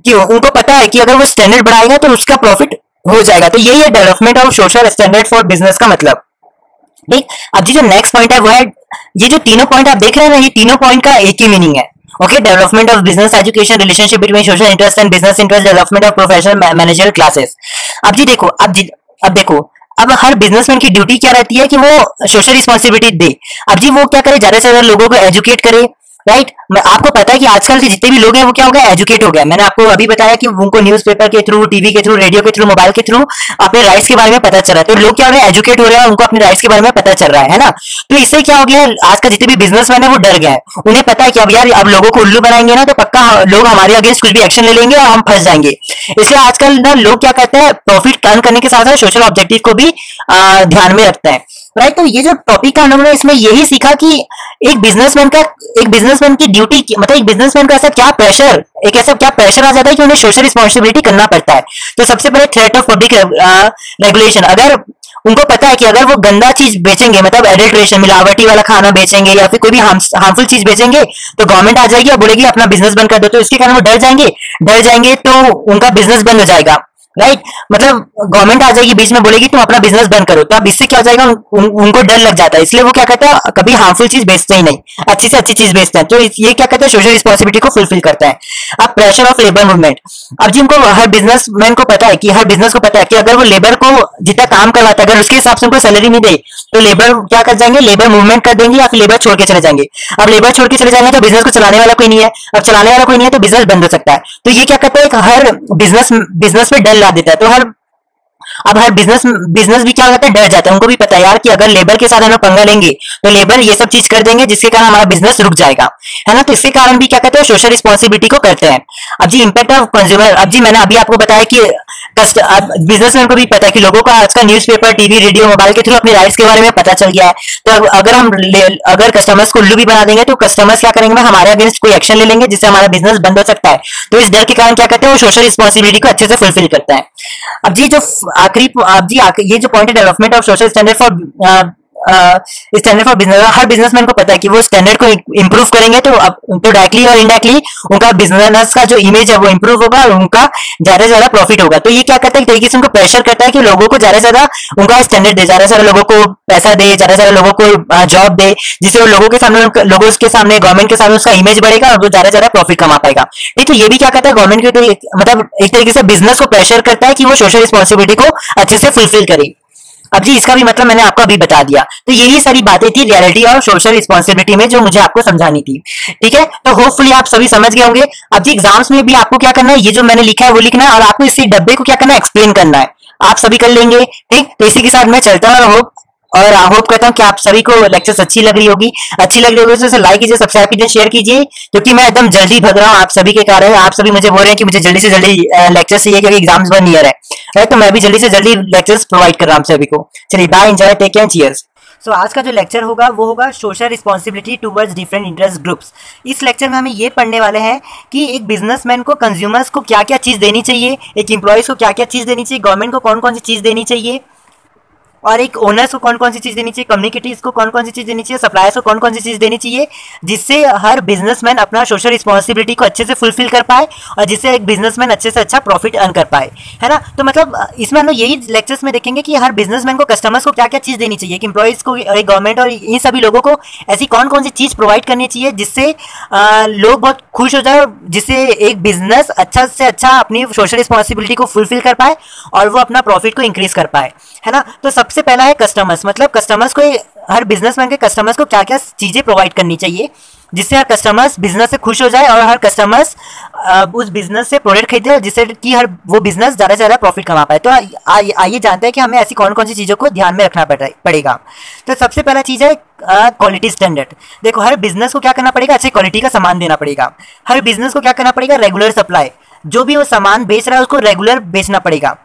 कि उनको पता है कि अगर वो स्टैंडर्ड बढ़ाएगा तो उसका प्रॉफिट हो जाएगा। तो यही है development of social standard for business का मतलब। ठीक, अब जी जो नेक्स्ट पॉइंट है वो है ये जो तीनों पॉइंट आप देख रहे हैं ना, ये तीनों पॉइंट का एक ही मीनिंग है। Okay, development of business education, relationship between social interest and business interest, development of professional manager classes. अब जी देखो, अब देखो, अब हर बिजनेसमैन की ड्यूटी क्या रहती है कि वो सोशल रिस्पॉन्सिबिलिटी दे। अब जी वो क्या करे, ज्यादा से ज्यादा लोगों को एजुकेट करे, राइट। आपको पता है कि आजकल के जितने भी लोग हैं वो क्या हो गया, एजुकेट हो गया। मैंने आपको अभी बताया कि उनको न्यूज़पेपर के थ्रू, टीवी के थ्रू, रेडियो के थ्रू, मोबाइल के थ्रू अपने राइट्स के बारे में पता चल रहा है। तो लोग क्या हो रहे हैं, एजुकेट हो रहे हैं, उनको अपने राइट्स के बारे में पता चल रहा है ना। तो इससे क्या हो गया, आज का जितने भी बिजनेसमैन है वो डर गए हैं। उन्हें पता है कि अब यार, अब लोगों को उल्लू बनाएंगे ना तो पक्का लोग हमारे अगेंस्ट कुछ भी एक्शन ले लेंगे और हम फंस जाएंगे। इसलिए आजकल ना लोग क्या करते हैं, प्रॉफिट अर्न करने के साथ साथ सोशल ऑब्जेक्टिव को भी ध्यान में रखते हैं, राइट। तो ये जो टॉपिक का हमने इसमें यही सीखा कि एक बिजनेसमैन की ड्यूटी, मतलब एक बिजनेसमैन का ऐसा क्या प्रेशर, एक ऐसा क्या प्रेशर आ जाता है कि उन्हें सोशल रिस्पॉन्सिबिलिटी करना पड़ता है। तो सबसे पहले थ्रेट ऑफ पब्लिक रेगुलेशन। अगर उनको पता है कि अगर वो गंदा चीज बेचेंगे, मतलब एडल्ट्रेशन, मिलावटी वाला खाना बेचेंगे या फिर कोई भी हार्मफुल चीज बेचेंगे, तो गवर्नमेंट आ जाएगी और बोलेगी अपना बिजनेस बंद कर दो। तो इसके कारण वो डर जाएंगे तो उनका बिजनेस बंद हो जाएगा, राइट। मतलब गवर्नमेंट आ जाएगी बीच में, बोलेगी तुम अपना बिजनेस बंद करो। तो अब इससे क्या हो जाएगा, उनको डर लग जाता है। इसलिए वो क्या कहते हैं, कभी हार्मफुल चीज बेचते ही नहीं, अच्छी से अच्छी चीज बेचते हैं। तो ये क्या कहते हैं, सोशल रिस्पॉन्सिबिलिटी को फुलफिल करता है। अब प्रेशर ऑफ लेबर मूवमेंट। अब जी उनको, हर बिजनेसमैन को पता है कि, हर बिजनेस को पता है कि अगर वो लेबर को जितना काम करवाता है, अगर उसके हिसाब से उनको सैलरी नहीं दे तो लेबर क्या कर जाएंगे, लेबर मूवमेंट कर देंगे या फिर लेबर छोड़ के चले जाएंगे। अब लेबर छोड़ के चले जाएंगे तो बिजनेस को चलाने वाला कोई नहीं है। अब चलाने वाला कोई नहीं है तो बिजनेस बंद हो सकता है। तो ये क्या कहता है, हर बिजनेस पे डर ला देता है। तो हर बिजनेस भी क्या होता है, डर जाता है। उनको भी पता है यार कि अगर लेबर के साथ हम लोग पंगा लेंगे तो लेबर ये सब चीज कर देंगे जिसके कारण हमारा बिजनेस रुक जाएगा, है ना। तो इसके कारण भी क्या कहते हैं, सोशल रिस्पॉन्सिबिलिटी को करते हैं। अब जी इम्पैक्ट ऑफ कंज्यूमर। अब जी मैंने अभी आपको बताया कि बिजनेसमैन को भी पता है कि लोगों को आजकल न्यूज़पेपर, टीवी, रेडियो, मोबाइल के थ्रू अपने राइट्स के बारे में पता चल गया है। तो अगर कस्टमर्स को उल्लू भी बना देंगे तो कस्टमर्स क्या करेंगे, हमारे अगेंस्ट कोई एक्शन ले लेंगे जिससे हमारा बिजनेस बंद हो सकता है। तो इस डर के कारण क्या करते हैं, वो सोशल रिस्पॉन्सिबिलिटी को अच्छे से फुलफिल करता है। अब जी जो ये जो पॉइंट है, development of social standard for business. Her businessman को पता है कि वो स्टैंडर्ड को इंप्रूव करेंगे तो डायरेक्टली और इनडायरेक्टली उनका बिजनेस का जो इमेज है वो इंप्रूव होगा और उनका ज्यादा से ज्यादा प्रॉफिट होगा। तो ये क्या करता है, एक तरीके से उनको प्रेशर करता है कि लोगों को ज्यादा से ज्यादा उनका स्टैंडर्ड दे, ज्यादा से ज्यादा लोगों को पैसा दे, ज्यादा से ज्यादा लोगों को जॉब दे, जिससे वो लोगों के सामने गवर्नमेंट के सामने उसका इमेज बढ़ेगा और वो ज्यादा से ज्यादा प्रॉफिट कमा पाएगा। ठीक, तो ये भी क्या करता है, गवर्नमेंट के मतलब एक तरीके से बिजनेस को प्रेशर करता है कि वो सोशल रिस्पॉन्सिबिलिटी को अच्छे से फुलफिल करे। अब जी इसका भी मतलब मैंने आपको अभी बता दिया। तो यही सारी बातें थी रियलिटी और सोशल रिस्पॉन्सिबिलिटी में जो मुझे आपको समझानी थी। ठीक है, तो होपफुली आप सभी समझ गए होंगे। अब जी एग्जाम्स में भी आपको क्या करना है, ये जो मैंने लिखा है वो लिखना है और आपको इसी डब्बे को क्या करना है, एक्सप्लेन करना है। आप सभी कर लेंगे। ठीक, तो इसी के साथ मैं चलता हूँ और होप करता हूँ कि आप सभी को लेक्चर्स अच्छी लग रही होगी तो इसे लाइक कीजिए, सब्सक्राइब कीजिए, शेयर कीजिए, क्योंकि मैं एकदम जल्दी भग रहा हूँ आप सभी के कारण। आप सभी मुझे बोल रहे हैं कि मुझे जल्दी से जल्दी लेक्चर चाहिए क्योंकि एग्जाम्स 1 ईयर है, तो मैं भी जल्दी से जल्दी लेक्चर्स प्रोवाइड कर रहा हूँ आप सभी को। चलिए bye, enjoy, take care, cheers. So आज का जो लेक्चर होगा वो होगा social responsibility towards different interest groups. इस लेक्चर में हम ये पढ़ने वाले हैं कि एक बिजनेसमैन को कंज्यूमर्स को क्या क्या चीज़ देनी चाहिए, एक एम्प्लॉयज़ को क्या क्या चीज़ देनी चाहिए, गवर्नमेंट को कौन कौन सी चीज़ देनी चाहिए, और एक ओनर्स को कौन कौन सी चीज़ देनी चाहिए, कम्युनिटीज़ को कौन कौन सी चीज़ देनी चाहिए, सप्लायर्स को कौन कौन सी चीज़ देनी चाहिए, जिससे हर बिजनेसमैन अपना सोशल रिस्पॉन्सिबिलिटी को अच्छे से फुलफिल कर पाए और जिससे एक बिजनेसमैन अच्छे से अच्छा प्रॉफिट अर्न कर पाए, है ना। तो मतलब इसमें हम लोग यही लेक्चर्स में देखेंगे कि हर बिजनेसमैन को कस्टमर्स को क्या क्या चीज़ देनी चाहिए, एम्प्लॉयज़ को, एक गवर्नमेंट और इन सभी लोगों को ऐसी कौन कौन सी चीज़ प्रोवाइड करनी चाहिए जिससे लोग बहुत खुश हो जाए, जिससे एक बिजनेस अच्छा से अच्छा अपनी सोशल रिस्पॉन्सिबिलिटी को फुलफिल कर पाए और वो अपना प्रॉफिट को इंक्रीज कर पाए, है ना। तो सबसे पहला है कस्टमर्स। मतलब कस्टमर्स को, हर बिजनेसमैन के कस्टमर्स को क्या क्या चीज़ें प्रोवाइड करनी चाहिए जिससे हर कस्टमर्स बिजनेस से खुश हो जाए और हर कस्टमर्स उस बिजनेस से प्रोडक्ट खरीदे जिससे कि हर वो बिजनेस ज़्यादा से ज़्यादा प्रॉफिट कमा पाए। तो आइए जानते हैं कि हमें ऐसी कौन कौन सी चीज़ों को ध्यान में रखना पड़ेगा। तो सबसे पहला चीज़ है क्वालिटी स्टैंडर्ड। देखो, हर बिजनेस को क्या करना पड़ेगा, अच्छी क्वालिटी का सामान देना पड़ेगा। हर बिजनेस को क्या करना पड़ेगा, रेगुलर सप्लाई, जो भी वो सामान बेच रहा है उसको रेगुलर बेचना पड़ेगा।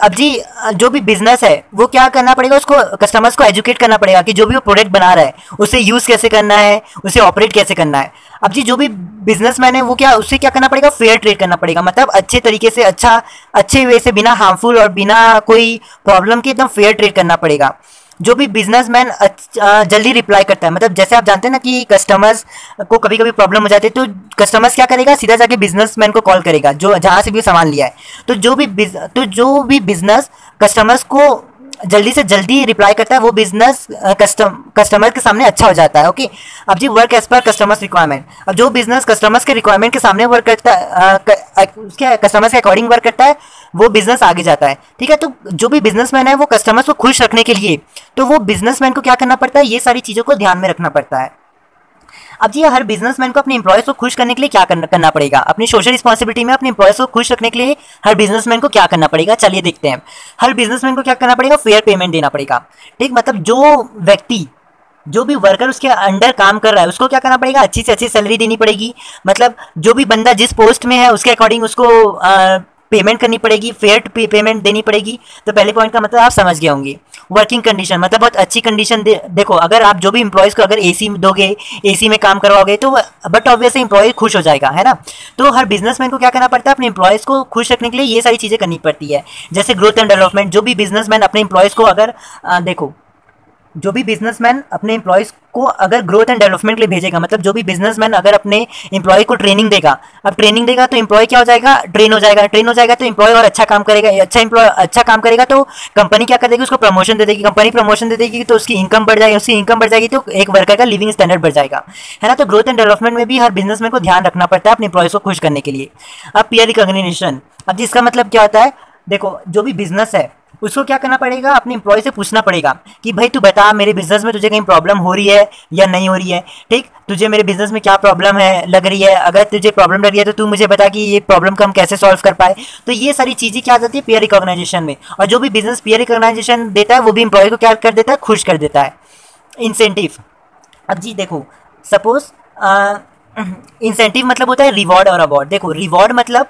अब जी जो भी बिजनेस है वो क्या करना पड़ेगा, उसको कस्टमर्स को एजुकेट करना पड़ेगा कि जो भी वो प्रोडक्ट बना रहा है उसे यूज़ कैसे करना है, उसे ऑपरेट कैसे करना है। अब जी जो भी बिजनेसमैन है वो क्या, उससे क्या करना पड़ेगा, फेयर ट्रेड करना पड़ेगा। मतलब अच्छे तरीके से, अच्छे वे से, बिना हार्मफुल और बिना कोई प्रॉब्लम के एकदम फेयर ट्रेड करना पड़ेगा। जो भी बिजनेसमैन जल्दी रिप्लाई करता है, मतलब जैसे आप जानते हैं ना कि कस्टमर्स को कभी कभी प्रॉब्लम हो जाती है तो कस्टमर्स क्या करेगा, सीधा जाके बिजनेसमैन को कॉल करेगा जो जहाँ से भी सामान लिया है। तो जो भी बिजनेस कस्टमर्स को जल्दी से जल्दी रिप्लाई करता है वो बिजनेस कस्टमर के सामने अच्छा हो जाता है। ओके, अब जी work as per customers requirement. अब जो बिजनेस कस्टमर्स के रिक्वायरमेंट के सामने वर्क करता है, उसके कस्टमर्स के अकॉर्डिंग वर्क करता है, वो बिजनेस आगे जाता है। ठीक है, तो जो भी बिजनेसमैन है वो कस्टमर्स को खुश रखने के लिए, तो वो बिजनेसमैन को क्या करना पड़ता है, ये सारी चीज़ों को ध्यान में रखना पड़ता है। अब जी हर बिजनेसमैन को अपने एम्प्लॉयज को खुश करने के लिए क्या करना पड़ेगा, अपनी सोशल रिस्पॉन्सिबिलिटी में अपने एम्प्लॉयज को खुश रखने के लिए हर बिजनेसमैन को क्या करना पड़ेगा, चलिए देखते हैं। हर बिजनेसमैन को क्या करना पड़ेगा, फेयर पेमेंट देना पड़ेगा। ठीक, मतलब जो व्यक्ति, जो भी वर्कर उसके अंडर काम कर रहा है उसको क्या करना पड़ेगा, अच्छी से अच्छी सैलरी देनी पड़ेगी। मतलब जो भी बंदा जिस पोस्ट में है उसके अकॉर्डिंग उसको पेमेंट करनी पड़ेगी, फेयर पेमेंट देनी पड़ेगी। तो पहले पॉइंट का मतलब आप समझ गए होंगे। वर्किंग कंडीशन, मतलब बहुत अच्छी कंडीशन देखो, अगर आप जो भी एम्प्लॉयज़ को अगर एसी दोगे, एसी में काम करवाओगे, तो बट ऑब्वियसली एम्प्लॉय खुश हो जाएगा, है ना। तो हर बिजनेसमैन को क्या करना पड़ता है, अपने एम्प्लॉयज़ को खुश रखने के लिए ये सारी चीज़ें करनी पड़ती है। जैसे ग्रोथ एंड डेवलपमेंट, जो भी बिजनेसमैन अपने एम्प्लॉयज़ को अगर देखो, जो भी बिजनेसमैन अपने एम्प्लॉयज़ को अगर ग्रोथ एंड डेवलपमेंट के लिए भेजेगा, मतलब जो भी बिजनेसमैन अगर अपने एम्प्लॉय को ट्रेनिंग देगा, अब ट्रेनिंग देगा तो एम्प्लॉय क्या हो जाएगा, ट्रेन हो जाएगा। ट्रेन हो जाएगा तो एम्प्लॉय और अच्छा काम करेगा, अच्छा काम करेगा तो कंपनी क्या कर देगी, उसको प्रमोशन दे देगी। कंपनी प्रमोशन दे देगी तो उसकी इनकम बढ़ जाएगी, उसकी इनकम बढ़ जाएगी तो एक वर्कर का लिविंग स्टैंडर्ड बढ़ जाएगा, है ना। तो ग्रोथ एंड डेवलपमेंट में भी हर बिजनेसमैन को ध्यान रखना पड़ता है अपने एम्प्लॉयज़ को खुश करने के लिए। अब पीयर रिकॉग्निशन, अब जिसका मतलब क्या होता है, देखो जो भी बिजनेस है उसको क्या करना पड़ेगा, अपने एम्प्लॉय से पूछना पड़ेगा कि भाई तू बता मेरे बिजनेस में तुझे कहीं प्रॉब्लम हो रही है या नहीं हो रही है। ठीक, तुझे मेरे बिजनेस में क्या प्रॉब्लम है लग रही है, अगर तुझे प्रॉब्लम लग रही है तो तू मुझे बता कि ये प्रॉब्लम को हम कैसे सॉल्व कर पाए। तो ये सारी चीज़ें क्या आ जाती है पीयर रिकॉग्नाइजेशन में। और जो भी बिजनेस पीयर रिकॉग्नाइजेशन देता है वो भी एम्प्लॉय को क्या कर देता है, खुश कर देता है। इंसेंटिव, अब जी देखो सपोज इंसेंटिव मतलब होता है रिवॉर्ड और अवार्ड। देखो रिवॉर्ड मतलब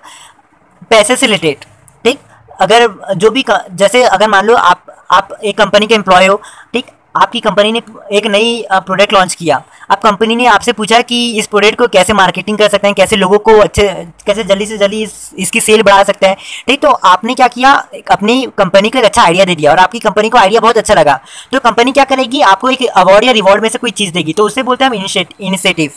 पैसे से रिलेटेड। ठीक, अगर जो भी जैसे अगर मान लो आप एक कंपनी के एम्प्लॉय हो, ठीक, आपकी कंपनी ने एक नई प्रोडक्ट लॉन्च किया। अब कंपनी ने आपसे पूछा कि इस प्रोडक्ट को कैसे मार्केटिंग कर सकते हैं, कैसे लोगों को कैसे जल्दी से जल्दी इसकी सेल बढ़ा सकते हैं। ठीक, तो आपने क्या किया, अपनी कंपनी को एक अच्छा आइडिया दे दिया और आपकी कंपनी को आइडिया बहुत अच्छा लगा, तो कंपनी क्या करेगी, आपको एक अवार्ड या रिवॉर्ड में से कोई चीज़ देगी, तो उसे बोलते हैं हम इनिशिएटिव।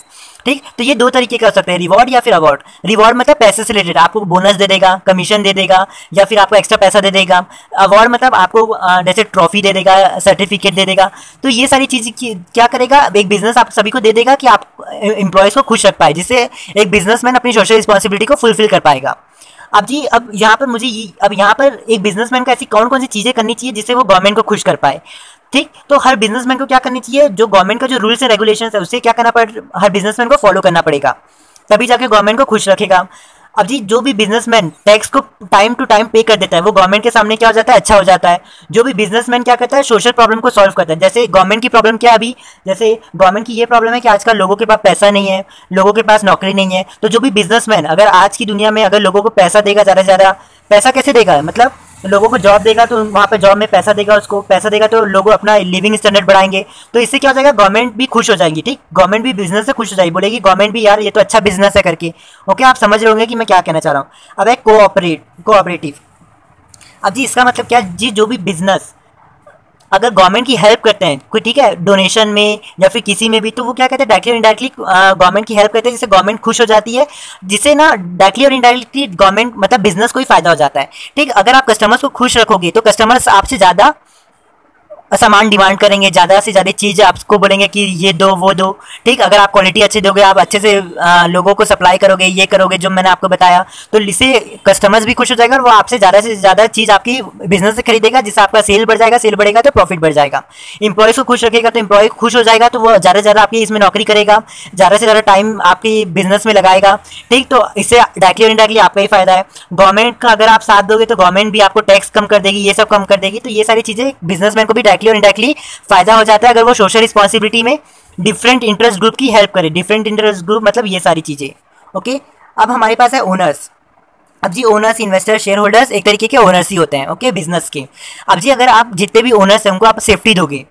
ठीक, तो ये दो तरीके कर सकते हैं, रिवॉर्ड या फिर अवार्ड। रिवॉर्ड मतलब पैसे से रिलेटेड, आपको बोनस दे देगा, कमीशन दे देगा या फिर आपको एक्स्ट्रा पैसा दे देगा। अवार्ड मतलब आपको जैसे ट्रॉफी दे देगा, सर्टिफिकेट दे देगा। तो ये सारी चीज़ क्या करेगा, एक बिजनेस आप सभी को दे देगा कि आप एम्प्लॉयज़ को खुश रख पाए, जिससे एक बिजनेसमैन अपनी सोशल रिस्पॉन्सिबिलिटी को फुलफिल कर पाएगा। अब जी अब यहाँ पर अब यहाँ पर एक बिजनेसमैन को ऐसी कौन कौन सी चीज़ें करनी चाहिए जिससे वो गवर्नमेंट को खुश कर पाए। ठीक, तो हर बिजनेसमैन को क्या करनी चाहिए, जो गवर्नमेंट का जो रूल्स एंड रेगुलेशंस है उससे क्या करना हर बिजनेसमैन को फॉलो करना पड़ेगा, तभी जाके गवर्नमेंट को खुश रखेगा। अब जी जो भी बिजनेसमैन टैक्स को टाइम टू टाइम पे कर देता है वो गवर्नमेंट के सामने क्या हो जाता है, अच्छा हो जाता है। जो भी बिजनेसमैन क्या करता है, सोशल प्रॉब्लम को सॉल्व करता है। जैसे गवर्नमेंट की प्रॉब्लम क्या है अभी, जैसे गवर्नमेंट की ये प्रॉब्लम है कि आजकल लोगों के पास पैसा नहीं है, लोगों के पास नौकरी नहीं है। तो जो भी बिजनेसमैन अगर आज की दुनिया में अगर लोगों को पैसा देगा, ज़्यादा से ज़्यादा पैसा कैसे देगा, मतलब लोगों को जॉब देगा तो वहाँ पे जॉब में पैसा देगा, उसको पैसा देगा तो लोग अपना लिविंग स्टैंडर्ड बढ़ाएंगे। तो इससे क्या हो जाएगा, गवर्नमेंट भी खुश हो जाएगी। ठीक, गवर्नमेंट भी बिजनेस से खुश हो जाएगी, बोलेगी गवर्नमेंट भी यार ये तो अच्छा बिजनेस है करके। ओके, आप समझ रहे होंगे कि मैं क्या कहना चाह रहा हूँ। अब है कोऑपरेटिव। अब जी इसका मतलब क्या, जी जो भी बिजनेस अगर गवर्नमेंट की हेल्प करते हैं कोई, ठीक है, डोनेशन में या फिर किसी में भी, तो वो क्या कहते हैं, डायरेक्टली और इनडायरेक्टली गवर्नमेंट की हेल्प करते हैं, जिससे गवर्नमेंट खुश हो जाती है, जिससे ना डायरेक्टली और इनडायरेक्टली गवर्नमेंट मतलब बिजनेस को ही फायदा हो जाता है। ठीक, अगर आप कस्टमर्स को खुश रखोगे तो कस्टमर्स आपसे ज़्यादा सामान डिमांड करेंगे, ज़्यादा से ज़्यादा चीज़ आपको बोलेंगे कि ये दो वो दो। ठीक, अगर आप क्वालिटी अच्छी दोगे, आप अच्छे से लोगों को सप्लाई करोगे, ये करोगे जो मैंने आपको बताया, तो इससे कस्टमर्स भी खुश हो जाएगा और वो आपसे ज़्यादा चीज़ आपकी बिजनेस से खरीदेगा, जिससे आपका सेल बढ़ जाएगा, सेल बढ़ेगा तो प्रॉफिट बढ़ जाएगा। एम्प्लॉयज़ को खुश रखेगा तो एम्प्लॉय खुश हो जाएगा, तो वो ज़्यादा से ज़्यादा आपकी इसमें नौकरी करेगा, ज़्यादा से ज़्यादा टाइम आपकी बिजनेस में लगाएगा। ठीक, तो इससे डायरेक्टली और इनडायरेक्टली आपका ही फायदा है। गवर्नमेंट का अगर आप साथ दोगे तो गवर्नमेंट भी आपको टैक्स कम कर देगी, ये सब कम कर देगी। तो ये सारी चीज़ें बिजनेसमैन को भी डायरेक्टली और इनडायरेक्टली फायदा हो जाता है अगर वो सोशल रिस्पॉन्सिबिलिटी में डिफरेंट इंटरेस्ट ग्रुप की हेल्प करे। डिफरेंट इंटरेस्ट ग्रुप मतलब ये सारी चीज़ें। ओके, अब हमारे पास है ओनर्स। अब जी ओनर्स, इन्वेस्टर, शेयर होल्डर्स एक तरीके के ओनर्स ही होते हैं, ओके, बिजनेस के। अब जी अगर आप जितने भी ओनर्स हैं उनको आप सेफ्टी दोगे,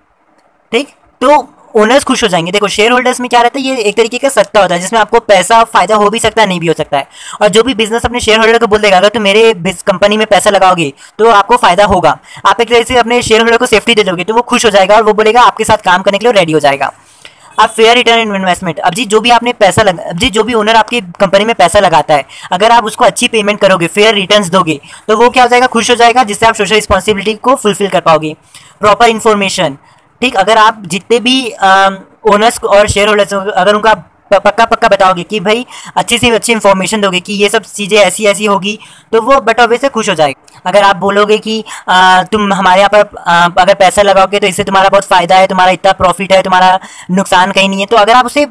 ठीक, तो ओनर्स खुश हो जाएंगे। देखो शेयर होल्डर्स में क्या रहता है, ये एक तरीके का सट्टा होता है जिसमें आपको पैसा फायदा हो भी सकता है, नहीं भी हो सकता है। और जो भी बिजनेस अपने शेयर होल्डर को बोल देगा अगर तुम मेरे कंपनी में पैसा लगाओगे तो आपको फायदा होगा, आप एक तरह से अपने शेयर होल्डर को सेफ्टी दे दोगे, तो वो खुश हो जाएगा और वो बोलेगा आपके साथ काम करने के लिए रेडी हो जाएगा। आप फेयर रिटर्न इन्वेस्टमेंट, अब जी जो भी आपने पैसा लगा, अब जी जो भी ओनर आपकी कंपनी में पैसा लगाता है, अगर आप उसको अच्छी पेमेंट करोगे, फेयर रिटर्न्स दोगे, तो वो क्या हो जाएगा, खुश हो जाएगा, जिससे आप सोशल रिस्पॉन्सिबिलिटी को फुलफिल कर पाओगे। प्रॉपर इन्फॉर्मेशन, ठीक, अगर आप जितने भी ओनर्स और शेयर होल्डर्स अगर उनका पक्का पक्का बताओगे कि भाई अच्छी से अच्छी इन्फॉर्मेशन दोगे कि ये सब चीज़ें ऐसी ऐसी होगी, तो वो बट ऑब्वियसली खुश हो जाएगा। अगर आप बोलोगे कि तुम हमारे यहाँ पर अगर पैसा लगाओगे तो इससे तुम्हारा बहुत फ़ायदा है, तुम्हारा इतना प्रॉफिट है, तुम्हारा नुकसान कहीं नहीं है, तो अगर आप उसे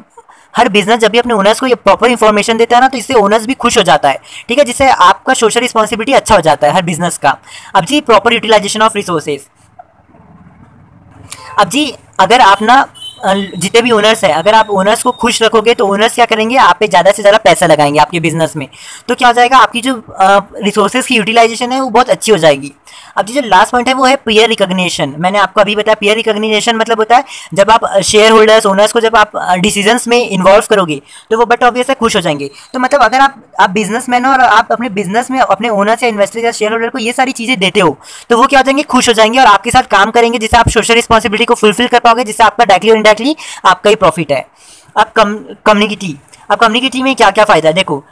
हर बिजनेस जब भी अपने ओनर्स को ये प्रॉपर इन्फॉर्मेशन देता है ना, तो इससे ओनर्स भी खुश हो जाता है, ठीक है, जिससे आपका सोशल रिस्पॉन्सिबिलिटी अच्छा हो जाता है हर बिजनेस का। अब जी प्रॉपर यूटिलाइजेशन ऑफ रिसोर्सेज, अब जी अगर आप ना जितने भी ओनर्स हैं, अगर आप ओनर्स को खुश रखोगे तो ओनर्स क्या करेंगे, आप पे ज़्यादा से ज़्यादा पैसा लगाएंगे आपके बिजनेस में, तो क्या हो जाएगा, आपकी जो रिसोर्सेज की यूटिलाइजेशन है वो बहुत अच्छी हो जाएगी। अब जो लास्ट पॉइंट है वो है पीयर रिकॉग्निशन। मैंने आपको अभी बताया पीयर रिकॉग्निशन मतलब होता है जब आप शेयर होल्डर्स ओनर्स को जब आप डिसीजंस में इन्वॉल्व करोगे तो वो बट ऑब्वियस है खुश हो जाएंगे। तो मतलब अगर आप बिजनेसमैन हो और आप अपने बिजनेस में अपने ओनर्स या इन्वेस्टर या शेयर होल्डर को ये सारी चीज़ें देते हो, तो वो क्या हो जाएंगे, खुश हो जाएंगे और आपके साथ काम करेंगे, जिससे आप सोशल रिस्पॉन्सिबिलिटी को फुलफिल कर पाओगे, जिससे आपका डायरेक्टली और इनडायरेक्टली आपका ही प्रॉफिट है। अब कम्युनिटी में क्या क्या फ़ायदा है, देखो,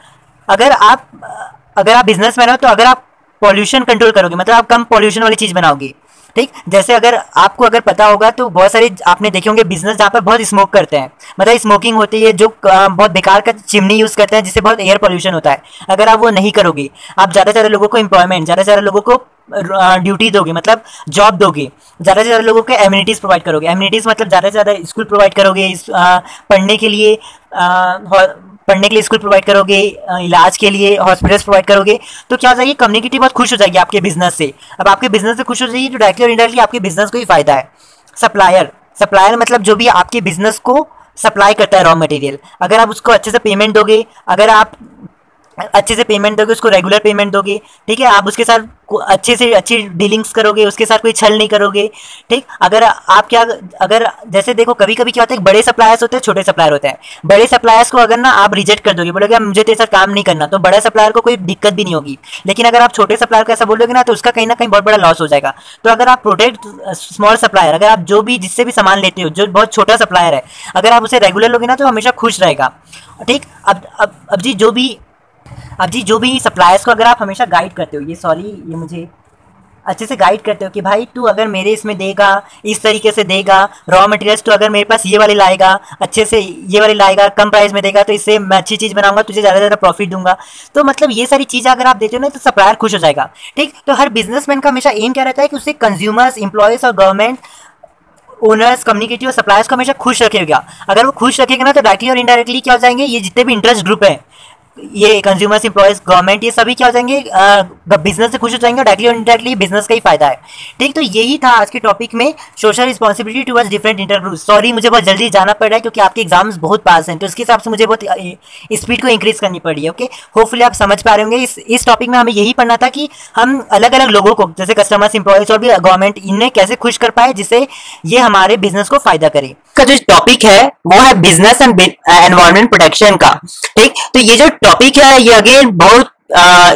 अगर आप बिजनेसमैन हो तो अगर आप पॉल्यूशन कंट्रोल करोगे, मतलब आप कम पॉल्यूशन वाली चीज़ बनाओगे, ठीक, जैसे अगर आपको अगर पता होगा तो बहुत सारे आपने देखे होंगे बिजनेस जहाँ पर बहुत स्मोक करते हैं, मतलब स्मोकिंग होती है जो बहुत बेकार का चिमनी यूज़ करते हैं जिससे बहुत एयर पोल्यूशन होता है। अगर आप वो नहीं करोगे, आप ज़्यादा से ज़्यादा लोगों को एम्प्लॉयमेंट, ज़्यादा से ज़्यादा लोगों को ड्यूटी दोगे, मतलब जॉब दोगे, ज़्यादा से ज़्यादा लोगों को एम्यूनिटीज़ प्रोवाइड करोगे, एम्यूनिटीज़ मतलब ज़्यादा से ज़्यादा स्कूल प्रोवाइड करोगे, पढ़ने के लिए स्कूल प्रोवाइड करोगे, इलाज के लिए हॉस्पिटल्स प्रोवाइड करोगे, तो क्या हो जाएगी, कम्युनिटी बहुत खुश हो जाएगी आपके बिजनेस से। अब आपके बिजनेस से खुश हो जाएगी तो डायरेक्टली और इनडायरेक्टली आपके बिजनेस को ही फायदा है। सप्लायर मतलब जो भी आपके बिजनेस को सप्लाई करता है रॉ मटेरियल, अगर आप उसको अच्छे से पेमेंट दोगे, अगर आप अच्छे से पेमेंट दोगे, उसको रेगुलर पेमेंट दोगे, ठीक है, आप उसके साथ अच्छे से अच्छी डीलिंग्स करोगे, उसके साथ कोई छल नहीं करोगे, ठीक, अगर जैसे देखो कभी कभी क्या होता है, बड़े सप्लायर्स होते हैं, छोटे सप्लायर होते हैं, बड़े सप्लायर्स को अगर ना आप रिजेक्ट कर दोगे, बोलोगे मुझे तेरे साथ काम नहीं करना, तो बड़ा सप्लायर को कोई दिक्कत भी नहीं होगी। लेकिन अगर आप छोटे सप्लायर को ऐसा बोलोगे ना, तो उसका कहीं ना कहीं बहुत बड़ा लॉस हो जाएगा। तो अगर आप प्रोटेक्ट स्मॉल सप्लायर, अगर आप जो भी जिससे भी सामान लेते हो, जो बहुत छोटा सप्लायर है, अगर आप उसे रेगुलर लोगे ना तो हमेशा खुश रहेगा, ठीक। अब जी जो भी सप्लायर्स को अगर आप हमेशा गाइड करते हो, ये मुझे अच्छे से गाइड करते हो कि भाई तू अगर मेरे इसमें देगा, इस तरीके से देगा रॉ मटेरियल्स, तो अगर मेरे पास ये वाले लाएगा, अच्छे से ये वाले लाएगा, कम प्राइस में देगा, तो इससे मैं अच्छी चीज़ बनाऊंगा, तुझे ज़्यादा से ज़्यादा प्रॉफिट दूंगा। तो मतलब ये सारी चीज़ें अगर आप देते हो ना तो सप्लायर खुश हो जाएगा, ठीक। तो हर बिजनेसमैन का हमेशा एम क्या रहता है कि उससे कंज्यूमर्स, एम्प्लॉयज़ और गवर्नमेंट, ओनर्स, कम्युनिटी और सप्लायर्स को हमेशा खुश रखेगा। अगर वो खुश रखेगा ना तो डायरेक्टली और इनडायरेक्टली क्या हो जाएंगे, ये जितने भी इंटरेस्ट ग्रुप है, ये कंज्यूमर्स, एम्प्लॉयज, गवर्नमेंट, ये सभी क्या हो जाएंगे, बिजनेस से खुश हो जाएंगे, डायरेक्टली और इनडायरेक्टली बिजनेस का ही फायदा है, ठीक। तो यही था आज के टॉपिक में social responsibility towards different intergroup. Sorry मुझे बहुत जल्दी जाना पड़ रहा है क्योंकि आपके एग्जाम्स बहुत पास हैं, तो इसके हिसाब से मुझे बहुत स्पीड को इंक्रीज करनी पड़ी है, ओके। होपफुली आप समझ पा रहे होंगे। इस टॉपिक में हमें यही पढ़ना था कि हम अलग अलग लोगों को, जैसे कस्टमर्स, एम्प्लॉयज और भी गवर्नमेंट, इन्हें कैसे खुश कर पाए जिससे ये हमारे बिजनेस को फायदा करे। का जो टॉपिक है वो है बिजनेस एंड एनवायरमेंट प्रोटेक्शन का, ठीक। तो ये जो टॉपिक है ये अगेन बहुत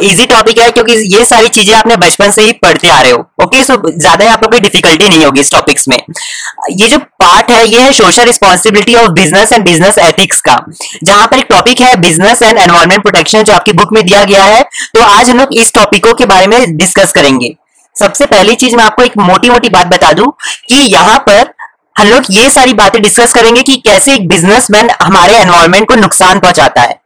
इजी टॉपिक है क्योंकि ये सारी चीजें आपने बचपन से ही पढ़ते आ रहे हो, ओके। सो ज्यादा आप लोग को डिफिकल्टी नहीं होगी इस टॉपिक्स में। ये जो पार्ट है ये है social responsibility of business and business ethics का, जहां पर एक टॉपिक है बिजनेस एंड एनवायरमेंट प्रोटेक्शन जो आपकी बुक में दिया गया है। तो आज हम लोग इस टॉपिकों के बारे में डिस्कस करेंगे। सबसे पहली चीज मैं आपको एक मोटी मोटी बात बता दूं कि यहाँ पर हम लोग ये सारी बातें डिस्कस करेंगे कि कैसे एक बिजनेसमैन हमारे एनवायरनमेंट को नुकसान पहुंचाता है,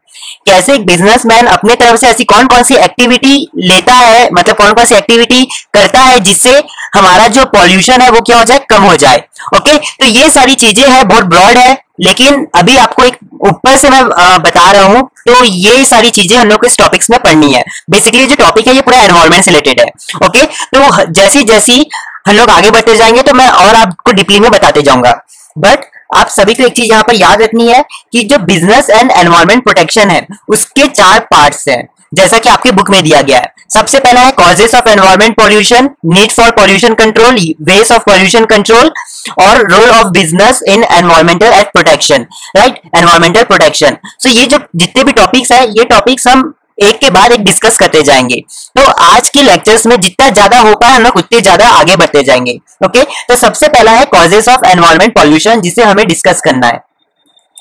कैसे एक बिजनेसमैन अपने तरफ से ऐसी कौन कौन सी एक्टिविटी लेता है, मतलब कौन कौन सी एक्टिविटी करता है जिससे हमारा जो पॉल्यूशन है वो क्या हो जाए, कम हो जाए, ओके। तो ये सारी चीजें हैं, बहुत ब्रॉड है, लेकिन अभी आपको एक ऊपर से मैं बता रहा हूं। तो ये सारी चीजें हम लोग को इस टॉपिक्स में पढ़नी है। बेसिकली जो टॉपिक है ये पूरा एनवायरनमेंट से रिलेटेड है, ओके। तो जैसी जैसी हम लोग आगे बढ़ते जाएंगे तो मैं और आपको डीपली में बताते जाऊंगा। बट आप सभी को एक चीज यहाँ पर याद रखनी है कि जो बिजनेस एंड एनवायरनमेंट प्रोटेक्शन है उसके 4 पार्ट्स हैं, जैसा कि आपकी बुक में दिया गया है। सबसे पहला है causes of environment pollution, need for pollution control, ways of pollution control और role of business in environmental and protection, right, environmental protection. So ये जो जितने भी टॉपिक्स है ये टॉपिक्स हम एक के बाद एक डिस्कस करते जाएंगे। तो आज के लेक्चर्स में जितना ज्यादा हो पाए हम लोग उतने ज्यादा आगे बढ़ते जाएंगे, ओके। तो सबसे पहला है कॉजेस ऑफ एनवायरनमेंट पॉल्यूशन जिसे हमें डिस्कस करना है।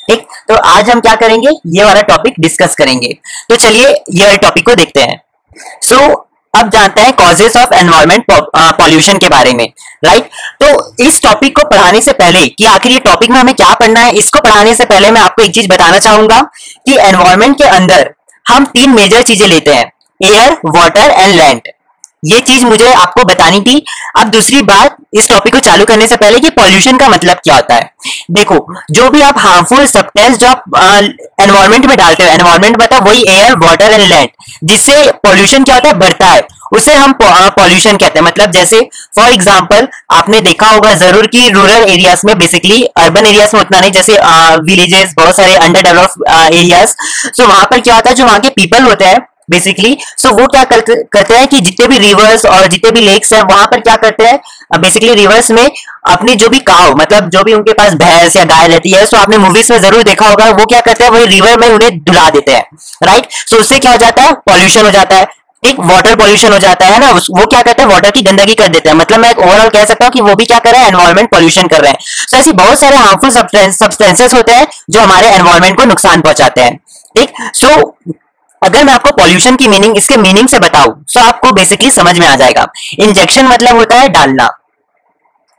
ठीक, तो आज हम क्या करेंगे, ये वाला टॉपिक डिस्कस करेंगे। तो चलिए ये वाले टॉपिक को देखते हैं। सो अब जानते हैं कॉजेस ऑफ एनवायरमेंट पॉल्यूशन के बारे में, राइट। तो इस टॉपिक को पढ़ाने से पहले कि आखिर ये टॉपिक में हमें क्या पढ़ना है, इसको पढ़ाने से पहले मैं आपको एक चीज बताना चाहूंगा कि एनवायरमेंट के अंदर हम तीन मेजर चीजें लेते हैं, एयर, वाटर एंड लैंड। ये चीज मुझे आपको बतानी थी। अब दूसरी बात इस टॉपिक को चालू करने से पहले कि पॉल्यूशन का मतलब क्या होता है। देखो, जो भी आप हार्मफुल सब्सटेंस जो आप एनवायरमेंट में डालते हो, एनवायरमेंट मतलब वही एयर, वाटर एंड लैंड, जिससे पॉल्यूशन क्या होता है, बढ़ता है, उसे हम पॉल्यूशन कहते हैं। मतलब जैसे फॉर एग्जांपल आपने देखा होगा जरूर कि रूरल एरियाज में, बेसिकली अर्बन एरियाज में उतना नहीं, जैसे विलेजेस, बहुत सारे अंडर डेवलप्ड एरियाज, सो वहां पर क्या होता है, जो वहां के पीपल होते हैं बेसिकली, सो वो क्या करते हैं कि जितने भी रिवर्स और जितने भी लेक्स हैं वहां पर क्या करते हैं, बेसिकली रिवर्स में अपनी जो भी काव, मतलब जो भी उनके पास भैंस या गाय रहती है, सो आपने मूवीज में जरूर देखा होगा, वो क्या करते हैं, वही रिवर में उन्हें दुला देते हैं, राइट। सो उससे क्या हो जाता है, पॉल्यूशन हो जाता है। एक वाटर पॉल्यूशन हो जाता है ना, वो क्या करते हैं, वाटर की गंदगी कर देते हैं। मतलब मैं ओवरऑल कह सकता हूँ कि वो भी क्या कर रहे हैं, एनवायरमेंट पॉल्यूशन कर रहे हैं। सो ऐसी बहुत सारे हार्मफुल सब्सटेंसेस होते हैं जो हमारे एनवायरमेंट को नुकसान पहुंचाते हैं, ठीक। सो अगर मैं आपको पॉल्यूशन की मीनिंग, इसके मीनिंग से बताऊं, तो आपको बेसिकली समझ में आ जाएगा। इंजेक्शन मतलब होता है डालना,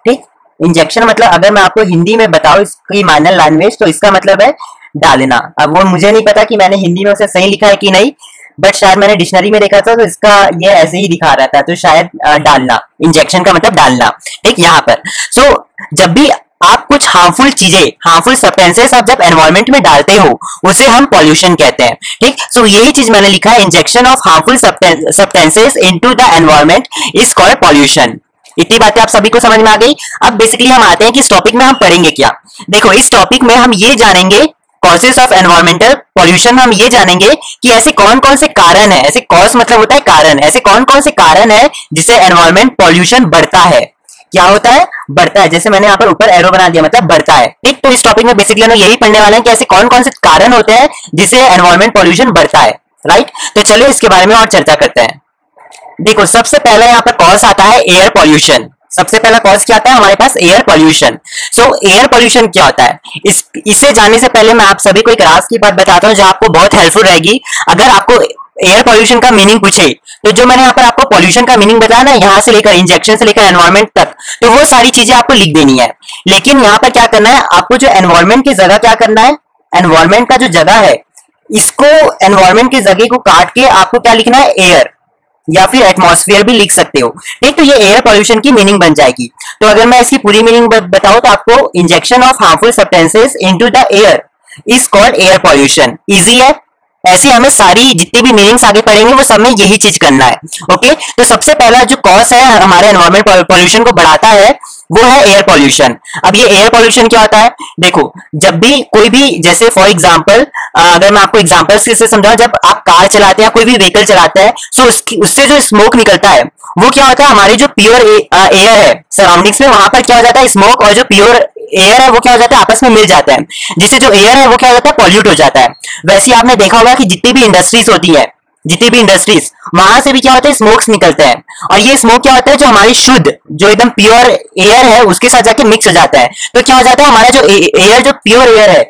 ठीक। इंजेक्शन मतलब अगर मैं आपको हिंदी में बताऊं इसकी माइनर लैंग्वेज, तो इसका मतलब है डालना। अब वो मुझे नहीं पता कि मैंने हिंदी में उसे सही लिखा है कि नहीं, बट शायद मैंने डिक्शनरी में देखा था तो इसका ये ऐसे ही दिखा रहा था, तो शायद डालना, इंजेक्शन का मतलब डालना, ठीक। यहाँ पर सो जब भी आप कुछ हार्मफुल चीजें, हार्मफुल सब्सटेंसेस आप जब एनवायरमेंट में डालते हो, उसे हम पॉल्यूशन कहते हैं, ठीक। सो यही चीज मैंने लिखा है, injection of harmful substances into the environment is called pollution. इतनी बातें आप सभी को समझ में आ गई। अब बेसिकली हम आते हैं कि इस टॉपिक में हम पढ़ेंगे क्या। देखो, इस टॉपिक में हम ये जानेंगे कॉजेस ऑफ एनवायरमेंटल पॉल्यूशन में हम ये जानेंगे कि ऐसे कौन कौन से कारण है, ऐसे कॉज मतलब होता है कारण, ऐसे कौन कौन से कारण है जिससे एनवायरमेंट पॉल्यूशन बढ़ता है। क्या होता है, बढ़ता है। जैसे मैंने यहाँ पर ऊपर एरो बना दिया, मतलब बढ़ता है, ठीक। तो इस टॉपिक में बेसिकली हम यही पढ़ने वाले हैं कि ऐसे कौन कौन से कारण होते हैं जिससे एनवायरमेंट पॉल्यूशन बढ़ता है, राइट। तो चलिए इसके बारे में और चर्चा करते हैं। देखो, सबसे पहले यहाँ पर कॉज आता है एयर पॉल्यूशन। सबसे पहला कॉज क्या आता है हमारे पास, air pollution. So air pollution क्या होता है, इसे जानने से पहले मैं आप सभी को एक राज की बात बताता हूँ जो आपको बहुत हेल्पफुल रहेगी। अगर आपको एयर पॉल्यूशन का मीनिंग पूछे, तो जो मैंने यहाँ पर आपको पॉल्यूशन का मीनिंग बताया ना, यहाँ से लेकर इंजेक्शन से लेकर एनवायरमेंट तक, तो वो सारी चीजें आपको लिख देनी है। लेकिन यहाँ पर क्या करना है आपको, जो एनवायरमेंट की जगह क्या करना है, एनवायरमेंट का जो जगह है, इसको एनवायरमेंट की जगह को काट के आपको क्या लिखना है, एयर या फिर एटमॉस्फेयर भी लिख सकते हो, ठीक। तो ये एयर पॉल्यूशन की मीनिंग बन जाएगी। तो अगर मैं इसकी पूरी मीनिंग बताऊं तो आपको, injection of harmful substances into the air is called air pollution. Easy है, ऐसी हमें सारी जितनी भी मीनिंग्स आगे पढ़ेंगे वो सब में यही चीज करना है, ओके। तो सबसे पहला जो कॉज है हमारे एनवायरमेंट पॉल्यूशन को बढ़ाता है, वो है एयर पॉल्यूशन। अब ये एयर पॉल्यूशन क्या होता है, देखो, जब भी कोई भी, जैसे फॉर एग्जांपल अगर मैं आपको एग्जांपल से समझाऊं, जब आप कार चलाते हैं, कोई भी व्हीकल चलाते हैं, सो उससे जो स्मोक निकलता है, वो क्या होता है, हमारी जो प्योर एयर है सराउंडिंग्स में, वहां पर क्या हो जाता है, स्मोक और जो प्योर एयर है वो क्या हो जाता है, आपस में मिल जाता है, जिससे जो एयर है वो क्या हो जाता है, पॉल्यूट हो जाता है। वैसे ही आपने देखा होगा कि जितनी भी इंडस्ट्रीज होती है, जितनी भी इंडस्ट्रीज, वहां से भी क्या होता है, स्मोक्स निकलते हैं। और ये स्मोक क्या होता है, जो हमारी शुद्ध, जो एकदम प्योर एयर है, उसके साथ जाके मिक्स हो जाता है। तो क्या हो जाता है, हमारा जो एयर, जो प्योर एयर है,